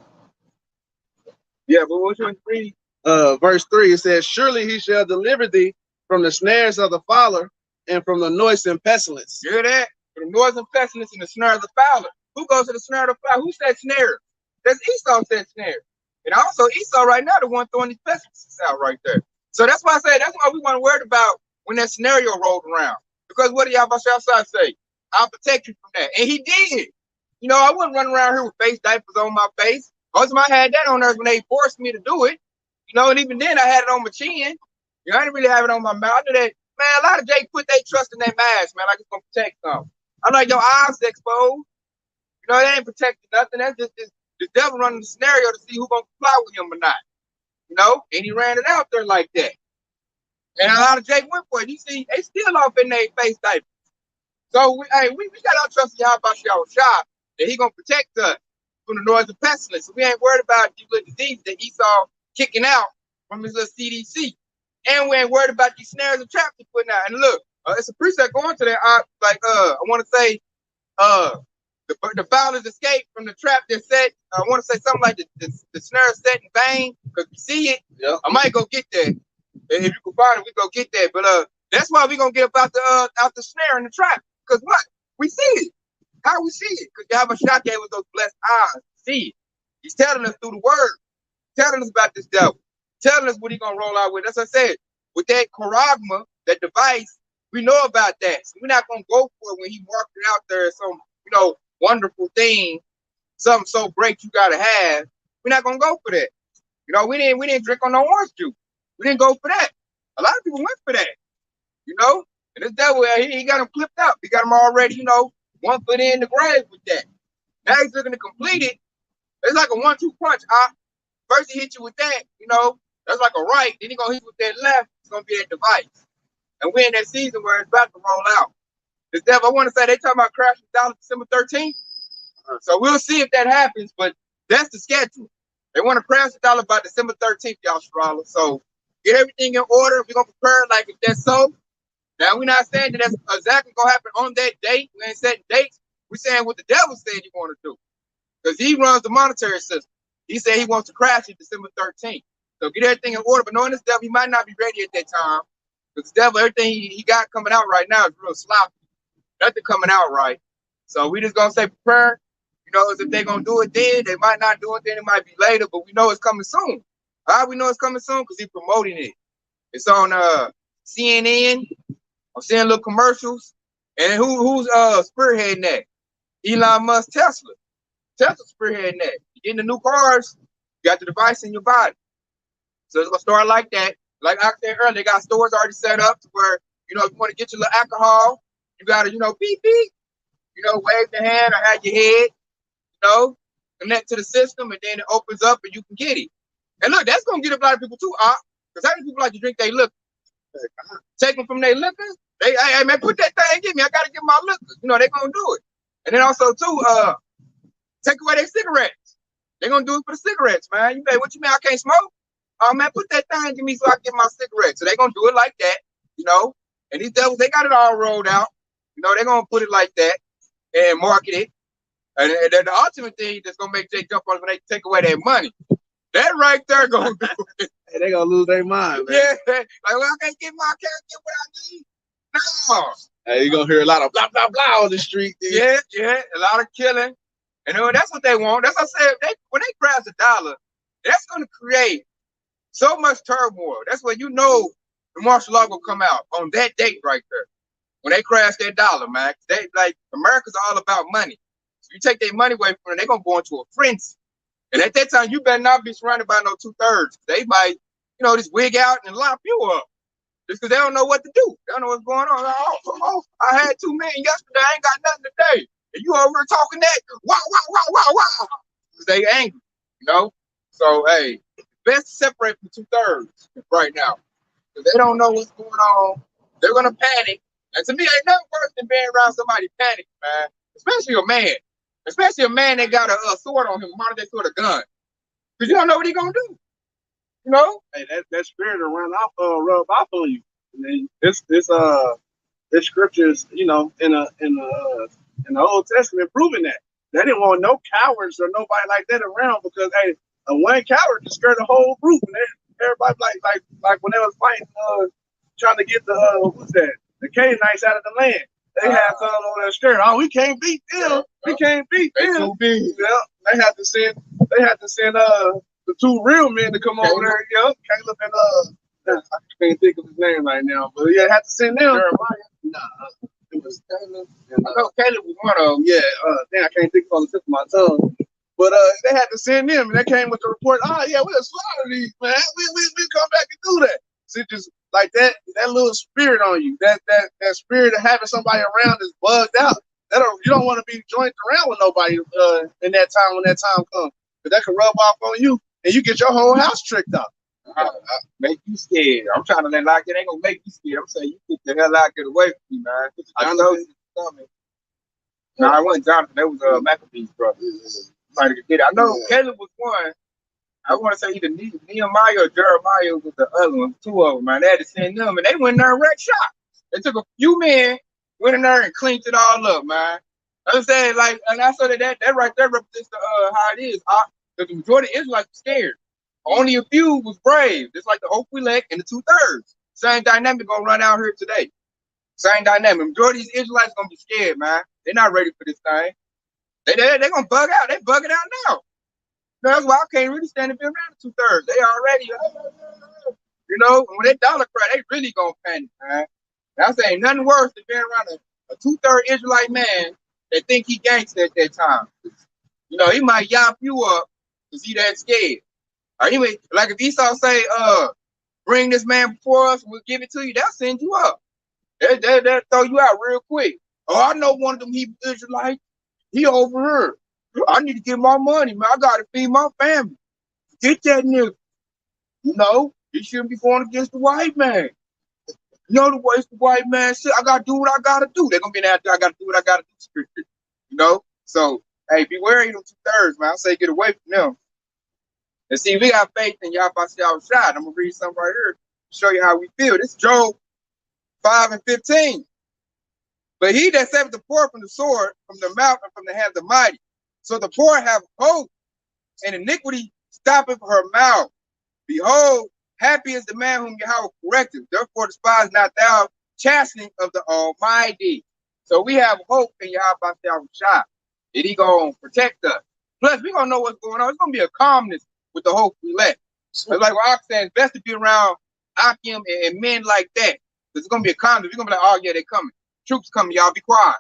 Speaker 1: Yeah, but what you read?
Speaker 2: Verse 3, it says, "Surely He shall deliver thee from the snares of the fowler and from the noisome pestilence."
Speaker 1: You hear that? For the noise and pestilence and the snare of the fowler. Who goes to the snare of the fowler? Who said snare? That's Esau said snare. And also Esau right now the one throwing these pestilences out right there. So that's why I say that's why we want to worry about when that scenario rolled around. Because what did Yahweh say? I'll protect you from that. And he did. You know, I wouldn't run around here with face diapers on my face. Most of I had that on there when they forced me to do it. You know, and even then I had it on my chin. You know, I didn't really have it on my mouth. I knew that, man, a lot of Jake put their trust in their mask, man, like it's gonna protect something. I know your eyes exposed. You know, they ain't protecting nothing. That's just the devil running the scenario to see who's gonna comply with him or not. You know, and he ran it out there like that. And a lot of Jake went for it. You see, they still off in their face diapers. So we got our trust in Yahweh Shah that he gonna protect us from the noise of pestilence. So we ain't worried about these little diseases that Esau kicking out from his little CDC. And we ain't worried about these snares and traps he's putting out. And look, it's a precept going to that. I want to say, the fowlers escaped from the trap that set. I want to say something like the snare set in vain, because we see it.
Speaker 2: Yeah.
Speaker 1: I might go get that. And if you can find it, we go get that. But that's why we gonna get up out the snare and the trap. Because what? We see it. How we see it? Because Yahweh Shah gave us those blessed eyes to see it. He's telling us through the word, telling us about this devil, telling us what he's gonna roll out with. As I said, with that charagma, that device, we know about that. So we're not gonna go for it when he marked it out there as some, wonderful thing, something so great you gotta have. We're not gonna go for that. We didn't drink on no orange juice. We didn't go for that. A lot of people went for that. And this devil, he got him clipped up. He got him already, 1 foot in the grave with that. Now he's looking to complete it. It's like a 1-2 punch. First he hit you with that, that's like a right. Then he gonna hit you with that left. It's gonna be that device. And we're in that season where it's about to roll out. This devil, I want to say they talking about crashing down December 13th. So we'll see if that happens, but that's the schedule. They want to crash the dollar by December 13th, y'all Australia. So get everything in order. We're gonna prepare like if that's so. Now we're not saying that that's exactly gonna happen on that date. We ain't setting dates. We're saying what the devil said he want to do. Because he runs the monetary system. He said he wants to crash it December 13th. So get everything in order. But knowing this devil, he might not be ready at that time. Because the devil, everything he got coming out right now is real sloppy. Nothing coming out right. So we just gonna say prepare. If they're gonna do it then, they might not do it then, it might be later, but we know it's coming soon. How we know it's coming soon? Because he's promoting it. It's on CNN. I'm seeing little commercials. And who's spearheading that? Elon Musk Tesla. Tesla spearheading that. You get in the new cars, you got the device in your body. So it's gonna start like that. Like I said earlier, they got stores already set up to where, if you want to get your little alcohol, you gotta, beep beep, wave the hand or have your head, connect to the system, and then it opens up and you can get it. And look, that's gonna get a lot of people too, because how many people like to drink their liquor? Take them from their liquor. Hey man, put that thing in me. I gotta get my liquor. They gonna do it. And then also too, take away their cigarettes. They're gonna do it for the cigarettes, man. You say, what you mean I can't smoke? Oh man, put that thing in me so I can get my cigarettes. So they're gonna do it like that, And these devils, they got it all rolled out. They're gonna put it like that and market it. And then the ultimate thing that's gonna make Jay jump on is when they take away their money. That right there gonna do it.
Speaker 2: Hey, they gonna lose their mind, man.
Speaker 1: Yeah, like, well, I can't get my account, get what I need. No.
Speaker 2: Hey, you gonna hear a lot of blah blah blah on the street. Dude.
Speaker 1: Yeah, a lot of killing. And that's what they want. That's what I said. When they crash the dollar, that's gonna create so much turmoil. That's when the martial law will come out on that date right there. When they crash that dollar, man. America's all about money. So you take their money away from them, they're gonna go into a frenzy. And at that time, you better not be surrounded by no 2/3. They might, just wig out and lock you up. Just because they don't know what to do. They don't know what's going on. I had 2 million yesterday. I ain't got nothing today. And you over here talking that? Wow. Because they angry, So, hey, best to separate from 2/3 right now. Because they don't know what's going on. They're going to panic. And to me, ain't nothing worse than being around somebody panic, man. Especially a man. Especially a man that got a sword on him, modern day sword, a gun. Because you don't know what he's going to do.
Speaker 2: Hey, that spirit will rub off on you. And then this scriptures, in the Old Testament proving that. They didn't want no cowards or nobody like that around because one coward can scare the whole group. And everybody like when they was fighting, trying to get the Canaanites out of the land. They had some on that scared. Oh, we can't beat them. We can't beat them.
Speaker 1: Too big.
Speaker 2: Yeah, they had to send the 2 real men to come over there. Yeah, Caleb and I can't think of his name right now, but yeah, had to send them.
Speaker 1: Jeremiah?
Speaker 2: Nah, it was Caleb.
Speaker 1: I know Caleb was one of them.
Speaker 2: Yeah, I can't think on the tip of my tongue. But they had to send them, and they came with the report. Oh yeah, we'll slaughter these, man. We come back and do that. So just like that little spirit on you, that spirit of having somebody around is bugged out. You don't want to be joined around with nobody in that time when that time comes, but that can rub off on you, and you get your whole house tricked out.
Speaker 1: Make you scared. I'm trying to let lock it. Ain't gonna make you scared. I'm saying you get the hell out, get away from me, man. I know it's coming. No, I wasn't Jonathan. That was McAbee's brother. Trying to get it. I know Caleb was one. I want to say either Nehemiah or Jeremiah was the other one. 2 of them, man. They had to send them, and they went in there and wrecked shop. They took a few men, went in there and cleaned it all up, man. I'm saying, and I saw that right there represents how it is. The majority of Israelites were scared. Only a few was brave, just like the hopeful elect and the 2/3. Same dynamic gonna run out here today. Same dynamic. Majority of these Israelites gonna be scared, man. They're not ready for this thing. They gonna bug out. They bugging out now. That's why I can't really stand to be around the 2/3. They already, when that dollar crash, they really gonna panic, man. I'm saying nothing worse than being around a 2/3 Israelite man that think he gangster at that time. He might yop you up because he that scared. Or anyway, like if Esau say, bring this man before us, we'll give it to you, they'll send you up. They'll throw you out real quick. Oh, I know one of them Hebrew Israelites. He over here. I need to get my money, man. I gotta feed my family. Get that nigga. He shouldn't be going against the white man. The way the white man said, I gotta do what I gotta do. They're gonna be there. I gotta do what I gotta do. So hey, be wary of them 2/3, man. I say get away from them. And see, we got faith in Yahweh Shah. I'm gonna read something right here to show you how we feel. This is Job 5:15. But he that saveth the poor from the sword, from the mouth, and from the hand of the mighty. So the poor have hope, and iniquity stoppeth her mouth. Behold, happy is the man whom Yahweh correcteth. Therefore despise not thou chastening of the Almighty. So we have hope in Yahweh Shah that he gonna protect us. Plus, we gonna know what's going on. It's gonna be a calmness with the hope we let. It's like what Ox said, it's best to be around Akim and men like that. Because it's gonna be a calmness. We're gonna be like, oh yeah, they're coming. Troops coming, y'all be quiet.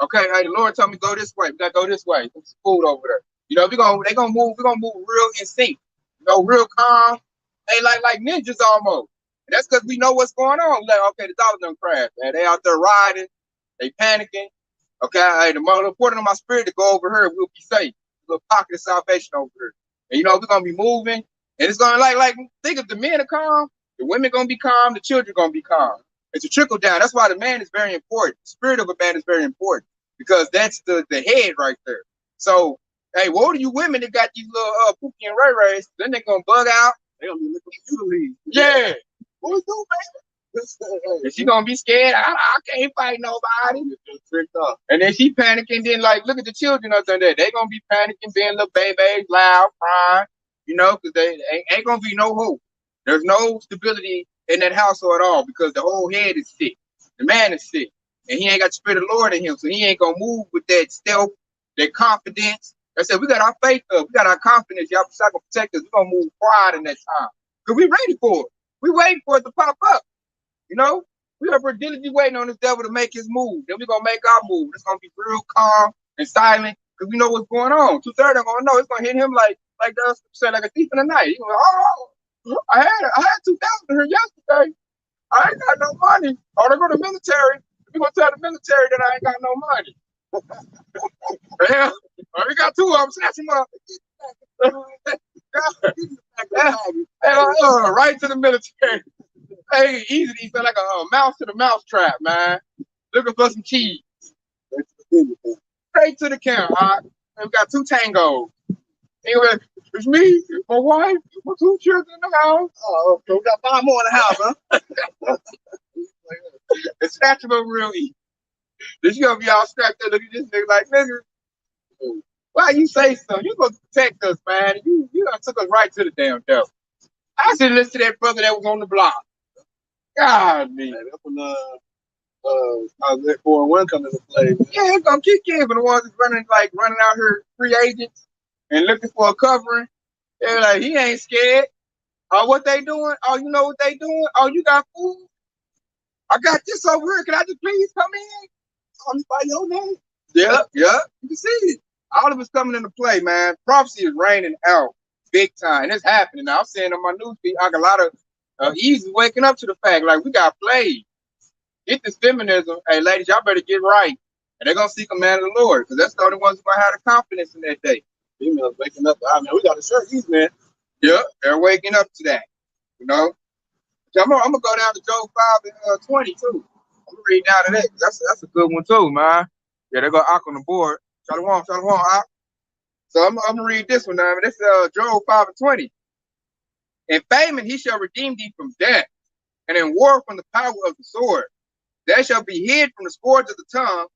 Speaker 1: Okay, hey, the Lord told me go this way. We gotta go this way. There's some food over there. You know, they're gonna move. We're gonna move real in sync. You know, real calm. Hey, like ninjas almost. And that's because we know what's going on. Like, okay, the dollar done crashed, man. They out there riding. They panicking. Okay, hey, the mother reporting on my spirit to go over here. We'll be safe. A little pocket of salvation over here. And you know, we're gonna be moving. And it's gonna like think if the men are calm, the women gonna be calm, the children gonna be calm. It's a trickle down. That's why the man is very important. The spirit of a man is very important because that's the head right there. So, hey, what are you women that got these little Pookie and Ray Rays? Then they gonna bug out.
Speaker 2: They gonna be looking for you to leave.
Speaker 1: Yeah.
Speaker 2: What we do, baby?
Speaker 1: And she gonna be scared. I can't fight nobody.
Speaker 2: Tricked up.
Speaker 1: And then she panicking. Then like, look at the children up there. They gonna be panicking, being little babies, loud, crying. You know, because they ain't gonna be no hope. There's no stability in that household at all because the whole head is sick. The man is sick. And he ain't got the spirit of the Lord in him. So he ain't gonna move with that stealth, that confidence. I said, we got our faith up. We got our confidence. Y'all gonna protect us. We're gonna move quiet in that time. Because we ready for it. We waiting for it to pop up. You know? We are diligently waiting on this devil to make his move. Then we're gonna make our move. It's gonna be real calm and silent because we know what's going on. 2:30, I'm gonna know it's gonna hit him like the say like a thief in the night. He's gonna I had 2,000 here yesterday. I ain't got no money. Oh, they go to the military. We gonna tell the military that I ain't got no money. Yeah, we got 2 of them. Snatch him up. Right to the military. Hey, easy. He felt like a mouse to the mouse trap, man. Looking for some cheese. Straight to the camp. We got 2 tangos. Anyway, it's me, my wife, my 2 children in the house.
Speaker 2: Oh, okay. We got 5 more in the house, huh?
Speaker 1: It's snatch them up real easy. Then you gonna be all strapped up. Look at this nigga like, nigga, why you say so? You gonna protect us, man. You done took us right to the damn devil. I should listen to that brother that was on the block. God, man.
Speaker 2: That's when that 4-1 come into play. Man.
Speaker 1: Yeah, it's gonna kick in for the ones that's running out here free agents and looking for a covering. They're like, he ain't scared. Oh, what they doing? Oh, you know what they doing? Oh, you got food? I got this over here. Can I just please come in?
Speaker 2: Call me by your name.
Speaker 1: Yeah. You can see it. All of it's coming into play, man. Prophecy is raining out big time. It's happening now. I'm seeing on my news feed, I got a lot of easy waking up to the fact, like, we got played. Get this feminism. Hey, ladies, y'all better get right. And they're going to seek a man of the Lord because that's the only ones who going to have the confidence in that day.
Speaker 2: Females waking up. I mean, we got to shirt these, man.
Speaker 1: Yeah, they're waking up to that. You know? I'm going to go down to Job 5 and 20, too. I'm going to read down to that. That's a good one, too, man. Yeah, they're going to Ak on the board. Shalom, Ak. So I'm going to read this one now. This is Job 5 and 20. In famine he shall redeem thee from death, and in war from the power of the sword. Thou shalt be hid from the scourge of the tongue,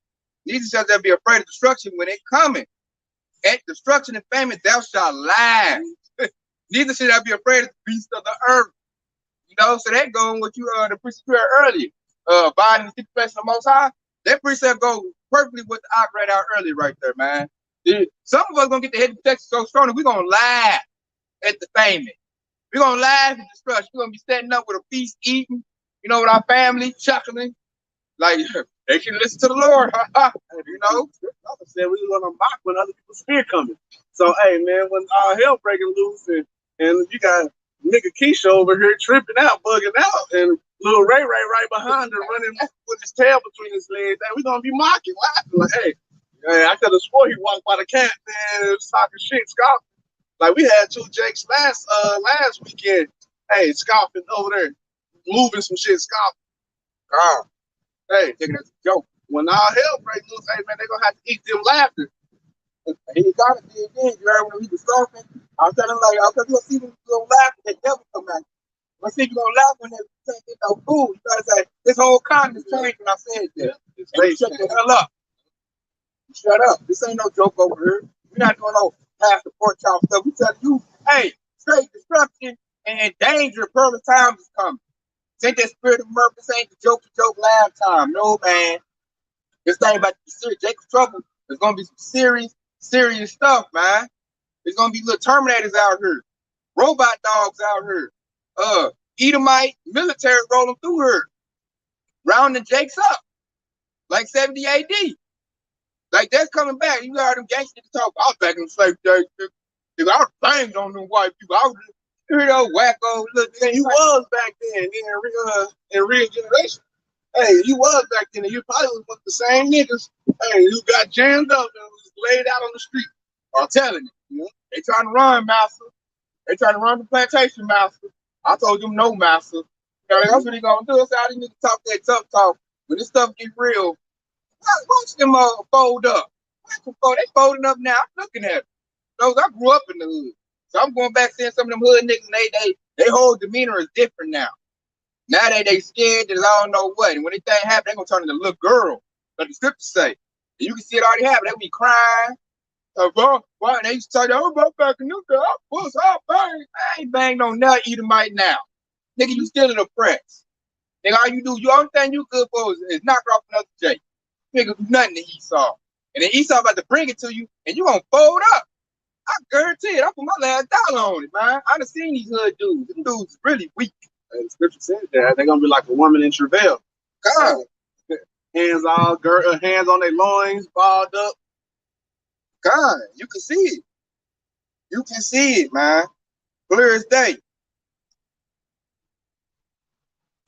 Speaker 1: neither shalt thou be afraid of destruction when it cometh. At destruction and famine thou shalt laugh. Neither shalt thou be afraid of the beasts of the earth. You know, so that goes with you the precept earlier. Abiding in the secret place of the Most High. That precept goes perfectly with the I read out earlier right there, man. Some of us gonna get the head of protection so strong that we're gonna laugh at the famine. We're gonna laugh at destruction. We're gonna be setting up with a feast, eating, you know, with our family, chuckling. Like, they should listen to the Lord. You know?
Speaker 2: I said we was gonna mock when other people see it coming. So hey man, when all hell breaking loose and you got nigga Keisha over here tripping out, bugging out, and little Ray right behind her running with his tail between his legs, hey, we gonna be mocking, laughing like, hey, I could have swore he walked by the cat, man, talking shit, scoffing. Like we had 2 Jakes last weekend. Hey, scoffing over there, moving some shit, scoffing. Hey, thinking that's a joke. When all hell breaks loose, hey man, they gonna have to eat them laughter.
Speaker 1: And he got it again. You heard when he was scoffing? I was telling him, like, okay, you'll see when you're gonna laugh when the devil come back. Let's see if you're gonna laugh when they can't get no food. You gotta say, this whole continent changed when I said that. And you shut the hell up. Shut up. This ain't no joke over here. We're not doing no half the pork chop stuff. We telling you, hey, straight destruction and danger, perilous times is coming. This ain't that spirit of murder. This ain't the joke laugh time. No, man. This thing about the serious Jacob's trouble. There's gonna be some serious stuff, man. There's gonna be little Terminators out here, robot dogs out here, Edomite military rolling through here, rounding Jakes up like 70 AD. Like that's coming back. You heard them gangsters talk. I was back in the slave days. Nigga, I was banged on them white people. I was you know wacko. Look,
Speaker 2: And you was back then in real generation. Hey, you was back then, and you probably was with the same niggas. Hey, you got jammed up and was laid out on the street. I'm telling you,
Speaker 1: they trying to run, master. They trying to run the plantation, master. I told them no, master. You know, that's what they gonna do. That's how these niggas talk that tough talk. When this stuff get real, watch them fold up. Watch them fold. They folding up now. I'm looking at them. Those I grew up in the hood, so I'm going back seeing some of them hood niggas. And they whole demeanor is different now. Now they scared that I don't know what. And when anything happen, they gonna turn into a little girl, like the scriptures say. And you can see it already happen. They be crying. Why? And they used to tell you, oh, back in the day, I ain't banged on nothing Edomite now. Nigga, you still in the press. Nigga, all you do, the only thing you good for is knock off another J. Nigga, do nothing to Esau. And then Esau about to bring it to you, and you gonna fold up. I guarantee it. I put my last dollar on it, man. I done seen these hood dudes. Them dudes really weak.
Speaker 2: And the scripture said that they're gonna be like a woman in travail.
Speaker 1: God.
Speaker 2: Hands on their loins, balled up.
Speaker 1: God, you can see it. You can see it, man. Clear as day.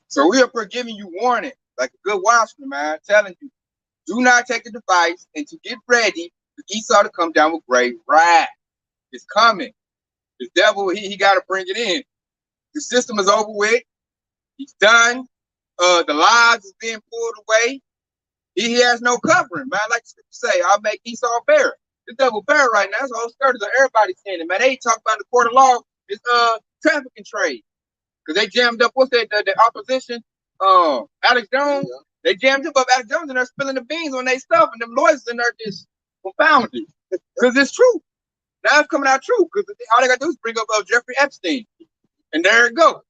Speaker 1: So we are giving you warning, like a good watchman, man, telling you, do not take the device and to get ready for Esau to come down with great wrath. It's coming. The devil, he got to bring it in. The system is over with. He's done. The lies is being pulled away. He has no covering, man. Like the scripture say, I'll make Esau bear. The devil bear right now. That's the whole skirt of everybody saying it, man. They talk about the court of law is trafficking trade. Because they jammed up, what's that, the opposition? Alex Jones. Yeah. They jammed up Alex Jones and they're spilling the beans on their stuff, and them lawyers in there just confounded. Because it's true. Now it's coming out true. Because all they got to do is bring up Jeffrey Epstein. And there it goes.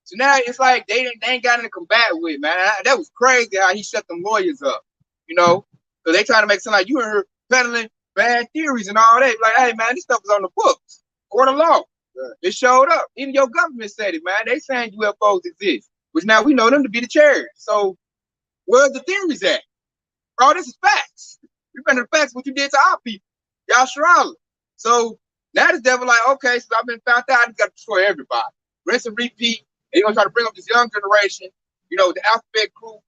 Speaker 1: So now it's like they ain't got anything to combat with, man. That was crazy how he shut them lawyers up, you know? Because they trying to make it sound like you in here peddling bad theories and all that. Like, hey, man, this stuff is on the books. Court of law. Right. It showed up. Even your government said it, man. They saying UFOs exist, which now we know them to be the chariots. So where's the theories at? Bro, this is facts. You better facts what you did to our people. Y'all sure. So now the devil like, okay, so I've been found out, I got to destroy everybody. Rinse and repeat. And you're going to try to bring up this young generation, you know, the alphabet crew,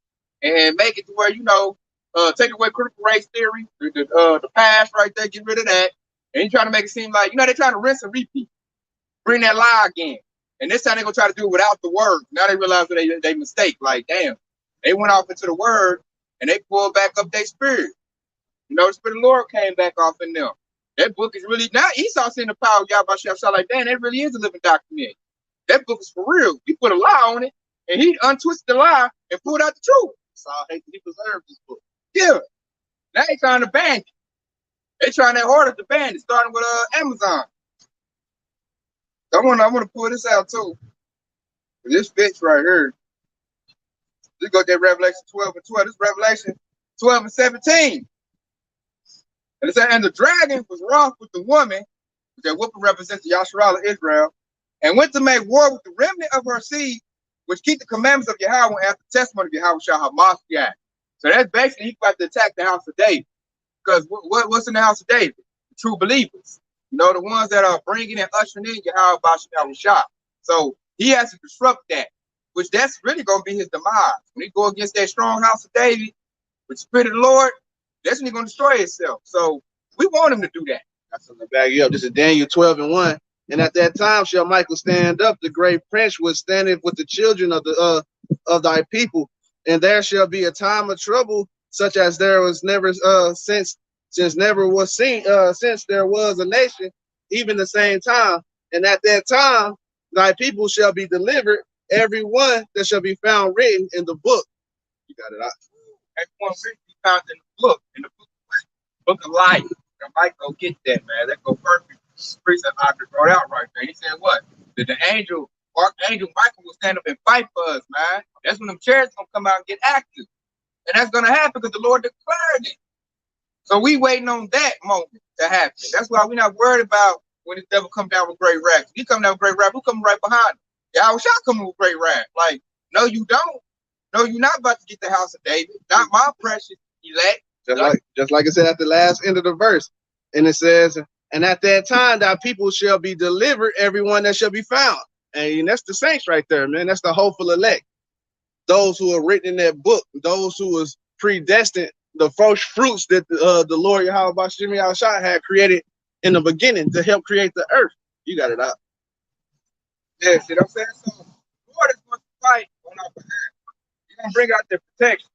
Speaker 1: and make it to where, you know, take away critical race theory, the past right there, get rid of that. And you're trying to make it seem like, you know, they're trying to rinse and repeat. Bring that lie again. And this time they're going to try to do it without the word. Now they realize that they mistake. Like, damn, they went off into the word and they pulled back up their spirit. You know, the spirit of the Lord came back off in them. That book is really, now Esau seeing the power of Yahweh Shah. Like, damn, that really is a living document. That book is for real. He put a lie on it, and he untwisted the lie and pulled out the truth.
Speaker 2: So I hate that he preserved this book.
Speaker 1: Yeah. Now they trying to ban it. They trying that harder to ban it, starting with Amazon. I want to pull this out too. This fits right here. Let's go to Revelation 12 and 12. This is Revelation 12 and 17. And it said, and the dragon was wroth with the woman, that woman represents the Yasharah of Israel, and went to make war with the remnant of her seed, which keep the commandments of Yahweh and the testimony of Yahweh shall have Mashiach. So that's basically he's about to attack the house of David. Because what's in the house of David? The true believers. You know, the ones that are bringing and ushering in Yahweh Shah. So he has to disrupt that, which that's really going to be his demise. When he go against that strong house of David, with the Spirit of the Lord, that's when he's going to destroy himself. So we want him to do that.
Speaker 2: That's going to back you up. This is Daniel 12 and 1. And at that time shall Michael stand up, the great prince was standing with the children of thy people, and there shall be a time of trouble, such as there was never since never was seen since there was a nation, even the same time. And at that time thy people shall be delivered, every one that shall be found written in the book. You got it out.
Speaker 1: Everyone written be found in the book of life. I might go get that, man. That go perfect. Priest that I wrote out right there. He said what? That the Archangel Michael will stand up and fight for us, man. That's when them chariots gonna come out and get active. And that's gonna happen because the Lord declared it. So we waiting on that moment to happen. That's why we're not worried about when the devil come down with great wrath. He come down with great wrath, who coming right behind him? Yahweh shall come with great wrath. Like, no, you don't. No, you're not about to get the house of David. Not my precious elect.
Speaker 2: Just like it said at the last end of the verse. And it says, and at that time thy people shall be delivered, everyone that shall be found. And that's the saints right there, man. That's the hopeful elect. Those who are written in that book, those who was predestined, the first fruits that the Lord Yahweh Bashim Yahshua had created in the beginning to help create the earth. You got it out.
Speaker 1: Yeah, see what I'm saying? So the Lord is going to fight on our behalf. He's going to bring out the protection.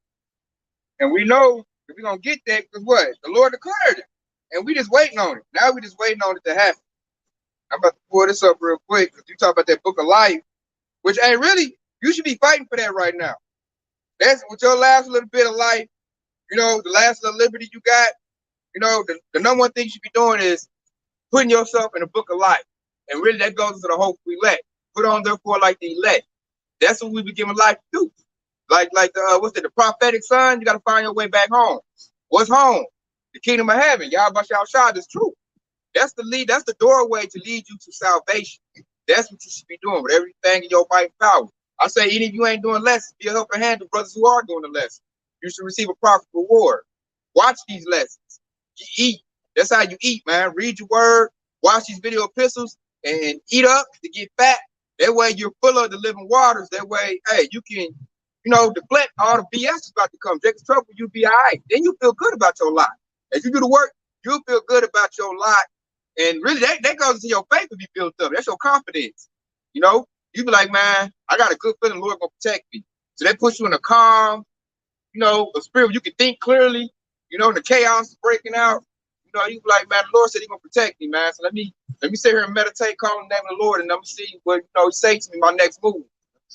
Speaker 1: And we know that we're going to get that because what? The Lord declared it. And we just waiting on it. Now we just waiting on it to happen. I'm about to pull this up real quick because you talk about that book of life, which ain't really, you should be fighting for that right now. That's with your last little bit of life, you know, the last little liberty you got, you know, the number one thing you should be doing is putting yourself in the book of life. And really that goes into the hope we elect. Put on therefore like the elect. That's what we be giving life to do. Like the prophetic son, you got to find your way back home. What's home? The kingdom of heaven. Yahweh Shah is true. That's the lead, that's the doorway to lead you to salvation. That's what you should be doing with everything in your might and power. I say, any of you ain't doing lessons, be a helping hand to brothers who are doing the lesson. You should receive a proper reward. Watch these lessons. You eat. That's how you eat, man. Read your word, watch these video epistles, and eat up to get fat. That way you're full of the living waters. That way, hey, you can, you know, deflect all the BS is about to come. Take the trouble, you'll be all right. Then you feel good about your life. As you do the work, you'll feel good about your life. And really, that goes into your faith to be built up. That's your confidence. You know, you be like, man, I got a good feeling the Lord gonna protect me. So that puts you in a calm, you know, a spirit where you can think clearly. You know, the chaos is breaking out. You know, you be like, man, the Lord said He's gonna protect me, man. So let me sit here and meditate, call on the name of the Lord, and I'm gonna see what He say to me my next move.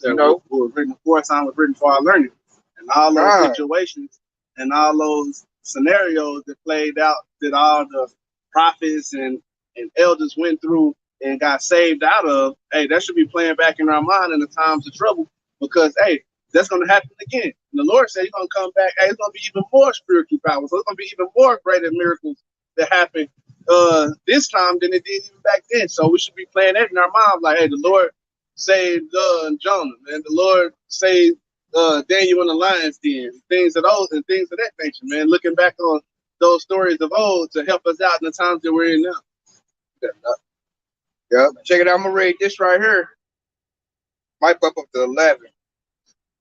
Speaker 1: You know,
Speaker 2: what was written aforetime was written for our learning, and all those situations and all those scenarios that played out that all the prophets and elders went through and got saved out of, hey, that should be playing back in our mind in the times of trouble, because hey, that's going to happen again. And the Lord said He's going to come back. Hey, it's going to be even more spiritual power. So it's going to be even more greater miracles that happen this time than it did even back then. So we should be playing that in our mind, like, hey, the Lord saved Jonah, and the Lord saved Daniel in the lion's den, things of that nature, man. Looking back on those stories of old to help us out in the times that we're in now.
Speaker 1: Yeah, check it out. I'm gonna read this right here. Might bump up to 11.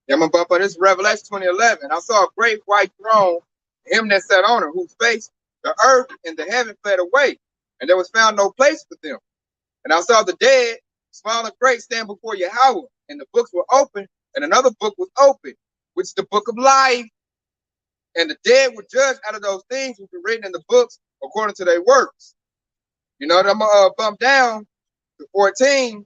Speaker 1: Yeah, I'm gonna bump up this Revelation 20:11. I saw a great white throne, him that sat on it, whose face the earth and the heaven fled away, and there was found no place for them. And I saw the dead, small and great, stand before Yahweh, and the books were open, and another book was open, which is the book of life. And the dead were judged out of those things which were written in the books according to their works. You know, I'm gonna bump down to 14,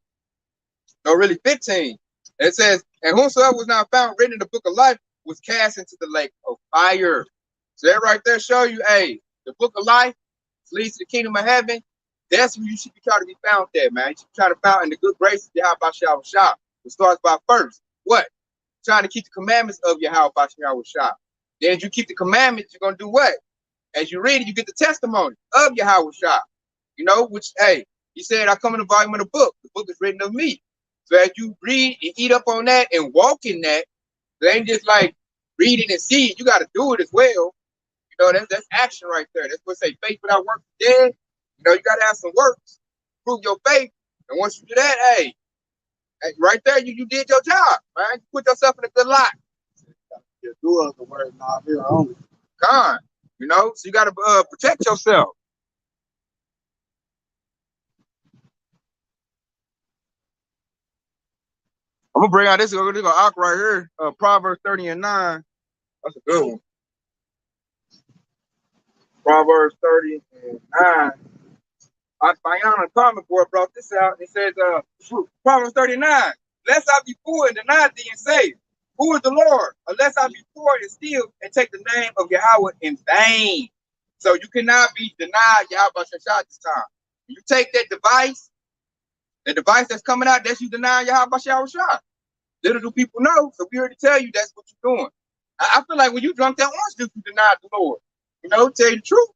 Speaker 1: no, really 15. And it says, and whosoever was not found written in the book of life was cast into the lake of fire. So that right there show you, hey, the book of life leads to the kingdom of heaven. That's where you should be trying to be found there, man. You should be trying to found in the good graces of Yahweh Shah. It starts by first, what? Trying to keep the commandments of Yahweh Shah. Then as you keep the commandments, you're going to do what? As you read it, you get the testimony of Yahweh Shah. You know, which, hey, He said, I come in the volume of the book. The book is written of me. So as you read and eat up on that and walk in that, it ain't just like read it and see it. You got to do it as well. You know, that's action right there. That's what say faith without works is dead. You know, you got to have some works. Prove your faith. And once you do that, hey, right there, you did your job, man. You put yourself in a good light.
Speaker 2: You do the word not here only.
Speaker 1: God, you know, so you got to protect yourself. I'm gonna bring out this. We're gonna do an arc right here. Proverbs 30:9. That's a good one. Proverbs 30:9. Bayana Comic Board brought this out. It says, Proverbs 39. Lest I be poor and deny thee and say, who is the Lord? Unless I be poor and steal and take the name of Yahweh in vain. So you cannot be denied Yahweh Shah this time. When you take that device, the device that's coming out, that's you denying Yahweh Shah. Little do people know, so we already tell you that's what you're doing. I feel like when you drunk that orange juice, you denied the Lord. You know, tell you the truth.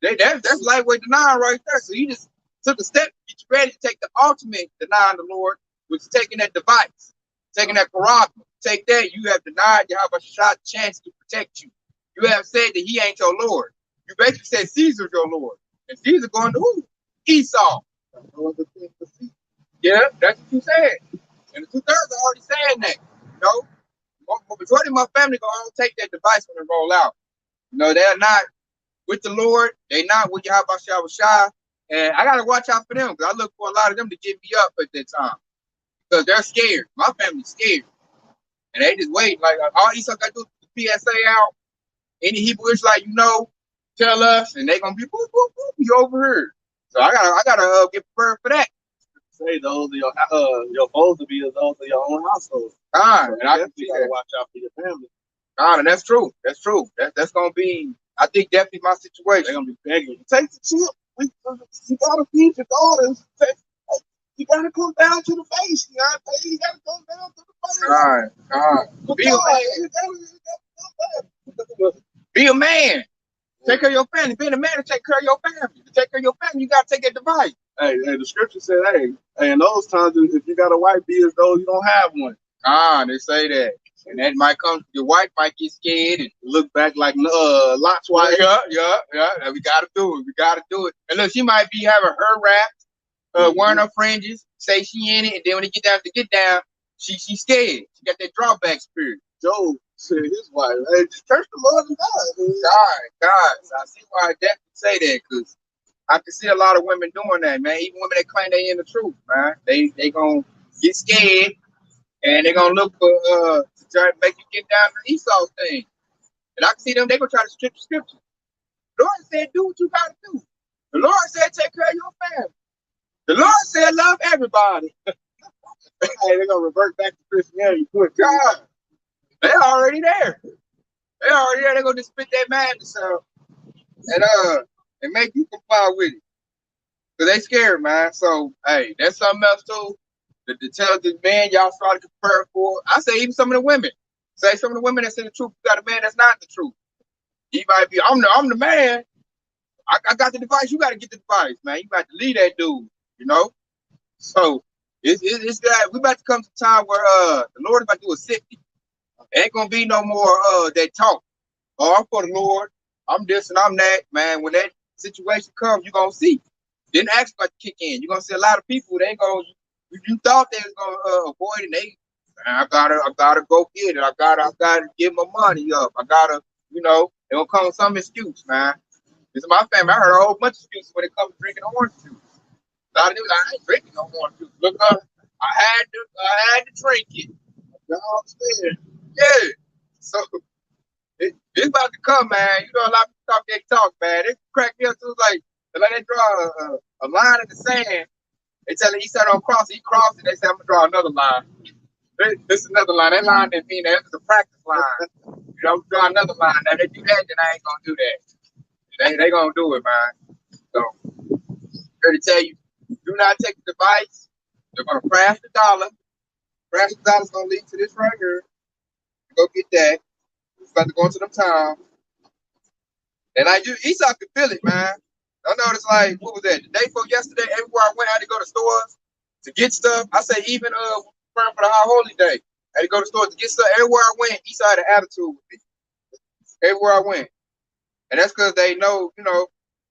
Speaker 1: That's lightweight denial right there. So you just took a step, get you ready to take the ultimate denying the Lord, which is taking that device, taking that prerogative. Take that, you have denied Yahweh Shah the chance to protect you. You have said that he ain't your Lord. You basically said Caesar's your Lord. And Caesar going to who? Esau. Yeah, that's what you said. And the 2/3 are already saying that. You know, majority of my family gonna all take that device when they roll out. You know, they're not with the Lord. They're not with Yahweh Shai. And I gotta watch out for them because I look for a lot of them to get me up at that time. Because they're scared. My family's scared. And they just wait. Like all Esau got to do is the PSA out. Any Hebrew Israelite tell us, and they gonna be boop, boop, boop, you overheard. So I gotta get prepared for that.
Speaker 2: Say those are your foes to be as those of your own household.
Speaker 1: And I can see
Speaker 2: gotta watch out for your family.
Speaker 1: And that's true. That's true. That's gonna be. I think definitely my situation.
Speaker 2: They're gonna be begging. Take the chip. You gotta feed your daughters. You gotta come down to the face. You gotta come down to the face.
Speaker 1: Be a man. Take care of your family. Being a man to take care of your family. To take care of your family, you gotta take that device.
Speaker 2: Hey, the scripture said, hey, in those times, if you got a wife, be as though you don't have one.
Speaker 1: They say that. And that might come, your wife might get scared and
Speaker 2: look back like Lot's wife.
Speaker 1: Yeah. We gotta do it. And look, she might be having her rap, wearing her fringes, say she in it, and then when it get down, she's scared. She got that drawback spirit.
Speaker 2: Job said his wife, hey, just curse the Lord and
Speaker 1: God. So I see why I definitely say that, because I can see a lot of women doing that, man. Even women that claim they in the truth, man. They gonna get scared and they gonna look for to try to make you get down to Esau's thing. And I can see them, they gonna try to strip the scripture. The Lord said, do what you gotta do. The Lord said, take care of your family. The Lord said, love everybody.
Speaker 2: Hey, they're gonna revert back to Christianity.
Speaker 1: Good God. They're already there. They're gonna just spit that madness out and make you comply with it. Cause they scared, man. So hey, that's something else too. To tell the man y'all started to prepare for. I say even some of the women. Say some of the women that's in the truth, you got a man that's not the truth. He might be, I'm the man. I got the device, you gotta get the device, man. You got to lead that dude, you know? So it's that we about to come to a time where the Lord is about to do a sifting. Ain't gonna be no more that talk. Oh, I'm for the Lord. I'm this and I'm that, man. When that situation comes, you're gonna see. Then actually about to kick in. You're gonna see a lot of people. They gonna you thought they was gonna avoid it. I gotta go get it. I gotta get my money up. I gotta, they gonna come with some excuse, man. This is my family. I heard a whole bunch of excuses when it comes to drinking orange juice. A lot of dudes, I ain't drinking no orange juice. Look up, I had to drink it. You understand? Yeah. So it's about to come, man. You know, a lot of people talk, man. They crack me up too. Like they draw a line in the sand. They tell him he said on cross, he crossed it. They say I'm gonna draw another line. This is another line. That line didn't mean that. It was a practice line. I'm draw another line. Now they do that, then I ain't gonna do that. They gonna do it, man. So here to tell you, do not take the device. They're gonna crash the dollar. Crash the dollar's gonna lead to this right here. Go get that. It's about to go into them times. And Esau could feel it, man. I noticed, like, what was that? The day before yesterday, everywhere I went, I had to go to stores to get stuff. I say even praying for the High Holy Day, I had to go to stores to get stuff. Everywhere I went, Esau had an attitude with me. Everywhere I went. And that's because they know,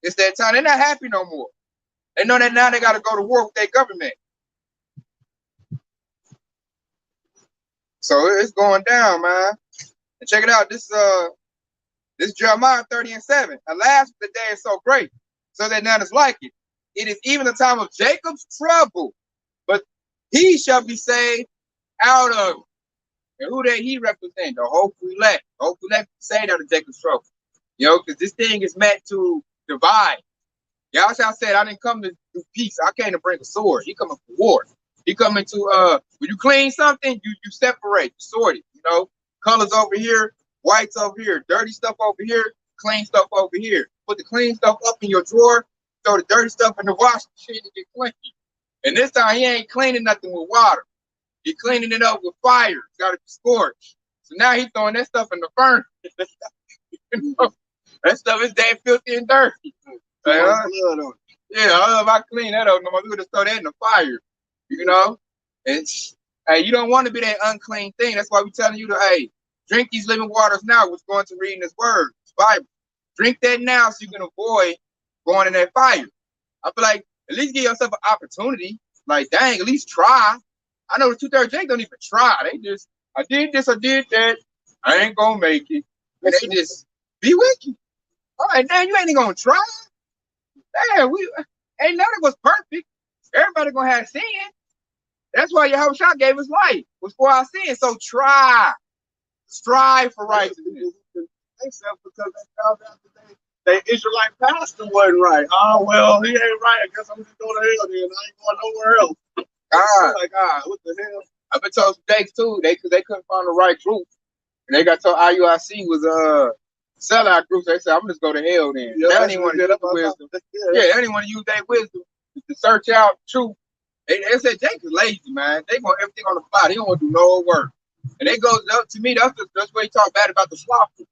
Speaker 1: it's that time. They're not happy no more. They know that now they got to go to war with their government. So it's going down, man. And check it out. This Jeremiah 30:7. Alas, the day is so great, so that none is like it. It is even the time of Jacob's trouble, but he shall be saved out of it. And who that he represent? The hopeful elect. The hopeful elect saved out of Jacob's trouble. Because this thing is meant to divide. Yahshua said, I didn't come to do peace. I came to bring a sword. He coming for war. He coming to when you clean something, you separate, you sort it, colors over here, whites over here, dirty stuff over here, clean stuff over here. Put the clean stuff up in your drawer, throw the dirty stuff in the washing machine and get clean. And this time he ain't cleaning nothing with water. He cleaning it up with fire. It's got to be scorched. So now he's throwing that stuff in the furnace. That stuff is damn filthy and dirty. Yeah, if I clean that up, we would just throw that in the fire. And hey, you don't want to be that unclean thing. That's why we're telling you to, hey, Drink these living waters now, which going to read in His Word, His Bible. Drink that now so you can avoid going in that fire. I feel like at least give yourself an opportunity. Like, dang, at least try. I know the 2/3 Jake don't even try. They just, I did this, I did that. I ain't gonna make it. And they just be with you. All right, damn, you ain't even gonna try. Damn, we ain't none of us perfect. Everybody gonna have sin. That's why Yahweh Shah gave His life, was for our sin. So try, strive for righteousness.
Speaker 2: They said because they found out that they Israelite pastor wasn't right. Oh well, he ain't right. I guess I'm just going to hell then. I ain't going nowhere else. Like, what the hell?
Speaker 1: I've been told some days too, cause they couldn't find the right group. And they got told IUIC was sellout group. So they said, I'm just go to hell then.
Speaker 2: Yeah,
Speaker 1: they don't even want to use the wisdom. Yeah, they don't even want to use their wisdom to search out truth. They said Jake is lazy, man. They want everything on the fly. They don't want to do no work. And they go up to me, that's where he talk bad about the slothful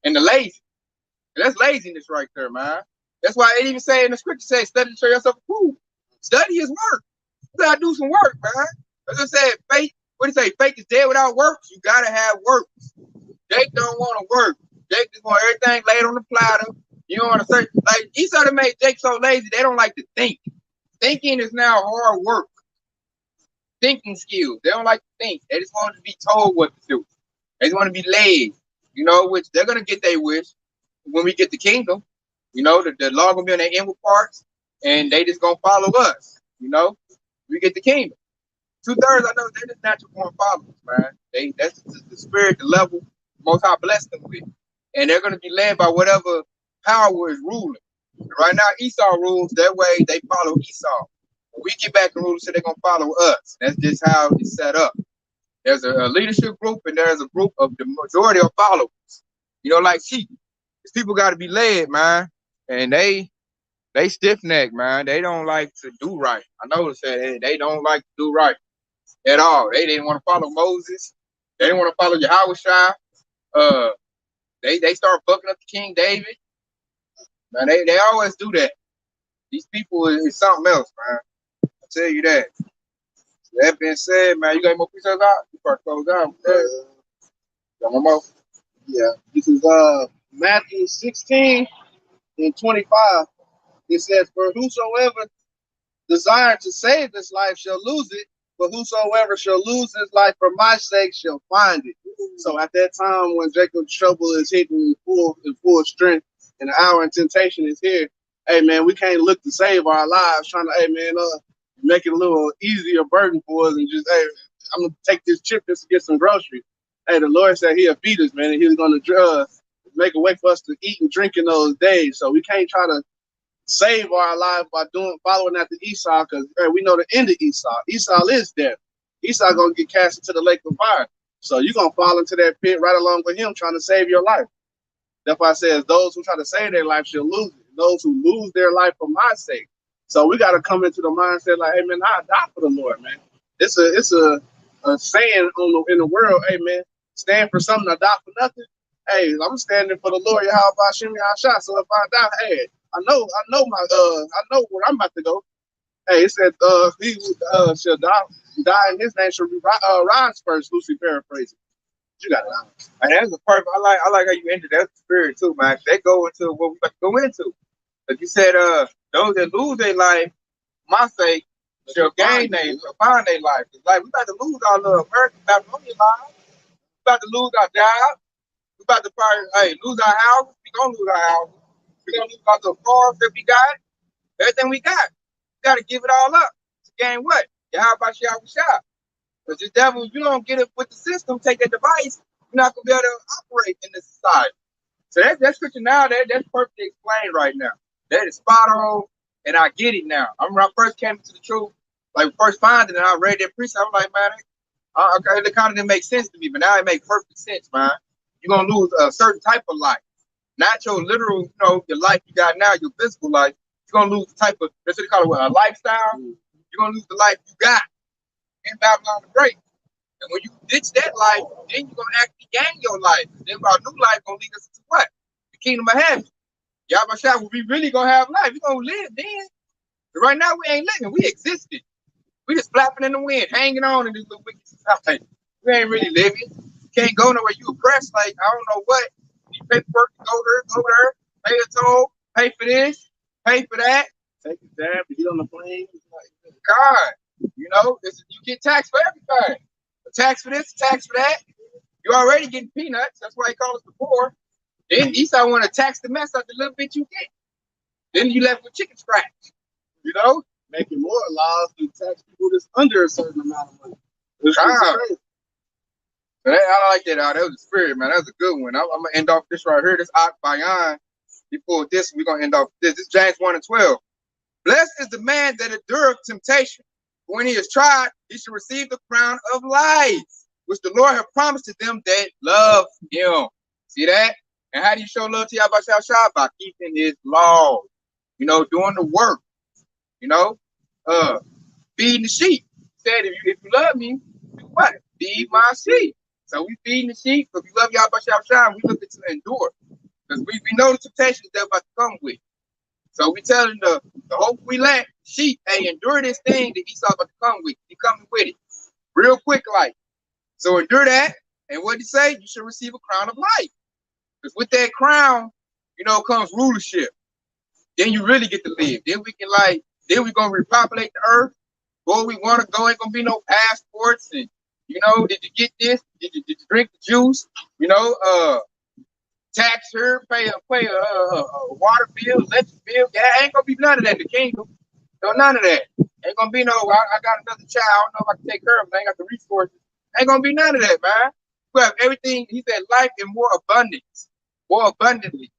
Speaker 1: and the lazy. And that's laziness right there, man. That's why it even say in the scripture, say, study to show yourself approved. Study is work. You gotta do some work, man. As I said, faith, what do you say? Faith is dead without works. You gotta have works. Jake don't want to work. Jake just want everything laid on the platter. You don't want to say, like, Esau that made Jake so lazy, they don't like to think. Thinking is now hard work. Thinking skills. They don't like to think. They just want to be told what to do. They just want to be led, you know, which they're going to get their wish when we get the kingdom. You know, the law going to be on their inward parts, and they just going to follow us, you know. We get the kingdom. 2/3, I know, they're just natural born followers, man. That's the spirit, the level Most High blessed them with. And they're going to be led by whatever power is ruling. Right now, Esau rules. That way, they follow Esau. When we get back and rule, so they're going to follow us. That's just how it's set up. There's a leadership group, and there's a group of the majority of followers. You know, like sheep. These people got to be led, man. And they stiff-necked, man. They don't like to do right. I noticed that they don't like to do right at all. They didn't want to follow Moses. They didn't want to follow Yahweh Shai. They start fucking up the King David. Man, they always do that. These people is something else, man. I tell you that. That being said, man, you got any more pieces out? You start close out. Got one more?
Speaker 2: Yeah. This is Matthew 16 and 25. It says, for whosoever desire to save his life shall lose it, but whosoever shall lose his life for my sake shall find it. So at that time when Jacob's trouble is hitting in full strength and the hour and temptation is here, hey man, we can't look to save our lives trying to, hey man, make it a little easier burden for us and just, hey, I'm gonna take this trip just to get some groceries. Hey, the Lord said He'll feed us, man, and He's gonna make a way for us to eat and drink in those days. So we can't try to save our life by following after Esau, because we know the end of Esau. Esau is death. Esau gonna get cast into the lake of fire. So you're gonna fall into that pit right along with him trying to save your life. That's why it says those who try to save their life shall lose it. Those who lose their life for my sake. So we gotta come into the mindset like, hey man, I die for the Lord, man. It's a saying in the world, hey man, stand for something, I die for nothing. Hey, I'm standing for the Lord, Yahweh Hashem Yahshua. So if I die, hey, I know where I'm about to go. Hey, it said he who shall die in his name shall rise first, loosely paraphrasing. You got it.
Speaker 1: And that's the perfect. I like how you ended that spirit too, man. They go into what we about to go into. Like you said, those that lose their life, my sake, shall find their life. It's like we about to lose our little American Babylonian lives. We about to lose our job. We about to probably lose our houses. We gonna lose our houses. We gonna lose our little cars that we got. Everything we got. We gotta give it all up to gain what? How about Yahweh Shah? Because the devil, if you don't get it with the system, take that device, you're not gonna be able to operate in this society. So that scripture now, that's perfectly explained right now. That is spot on, and I get it now. I remember I first came into the truth, like first finding it, and I read that precept. I'm like, man, okay, it kind of didn't make sense to me, but now it makes perfect sense, man. You're gonna lose a certain type of life, not your literal, your life you got now, your physical life. You're gonna lose the type of, that's what they call it, a lifestyle. You're gonna lose the life you got in Babylon the Great. And when you ditch that life, then you're gonna actually gain your life. Then our new life gonna lead us to what? The kingdom of heaven. Yahweh Shai, we really gonna have life. We gonna live then. But right now we ain't living. We existed. We just flapping in the wind, hanging on in this little wicked society. We ain't really living. You can't go nowhere. You oppressed, like, I don't know what. You paperwork to go here, go there, pay a toll, pay for this, pay for that.
Speaker 2: Take a jab to get on the plane.
Speaker 1: God, you know, you get taxed for everything. A tax for this, a tax for that. You're already getting peanuts. That's why they call us the poor. Then Esau want to tax the mess out the little bit you get. Then you left with chicken scratch. You know?
Speaker 2: Making more laws to tax people that's under a certain amount of money.
Speaker 1: I like that. That was the spirit, man. That was a good one. I'm going to end off this right here. This Ak Bayan. Before this, we're going to end off this. This is James 1 and 12. Blessed is the man that endureth temptation. When he is tried, he shall receive the crown of life, which the Lord hath promised to them that love him. See that? And how do you show love to Yahweh Shah? By keeping his law. You know, doing the work. You know, feeding the sheep. He said, if you love me, do what? Feed my sheep. So we feeding the sheep. So if you love Yahweh Shah, we look to endure. Because we know the temptations they're about to come with. So we telling the hope we let sheep, hey, endure this thing that Esau about to come with. He coming with it. Real quick, like. So endure that. And what did he say? You should receive a crown of life. Because with that crown, you know, comes rulership. Then you really get to live. Then we can then we're gonna repopulate the earth. Where we want to go, ain't gonna be no passports. And you know, did you get this? Did you drink the juice? You know, tax her, pay a water bill, electric bill. Yeah, ain't gonna be none of that in the kingdom. No, none of that. Ain't gonna be no, I got another child. I don't know if I can take care of it. I ain't got the resources. Ain't gonna be none of that, man. We have everything. He said life in more abundance, more abundantly.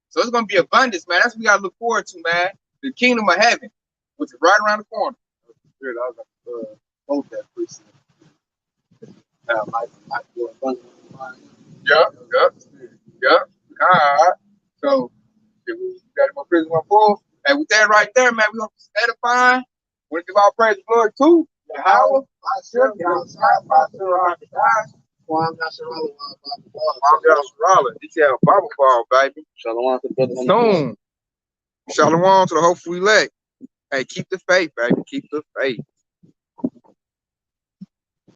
Speaker 1: So it's gonna be abundance, man. That's what we gotta look forward to, man. The kingdom of heaven, which is right around the corner.
Speaker 2: I was like, hold that precept. Life more abundantly.
Speaker 1: Yep. All right. So if we got more prison on full. And with that right there, man, we gonna edify. We give our praise and glory to Yahweh. This is Bible ball, baby.
Speaker 2: Shalom to the brother.
Speaker 1: Soon. Shalom to the hopeful elect. Hey, keep the faith, baby. Keep the faith.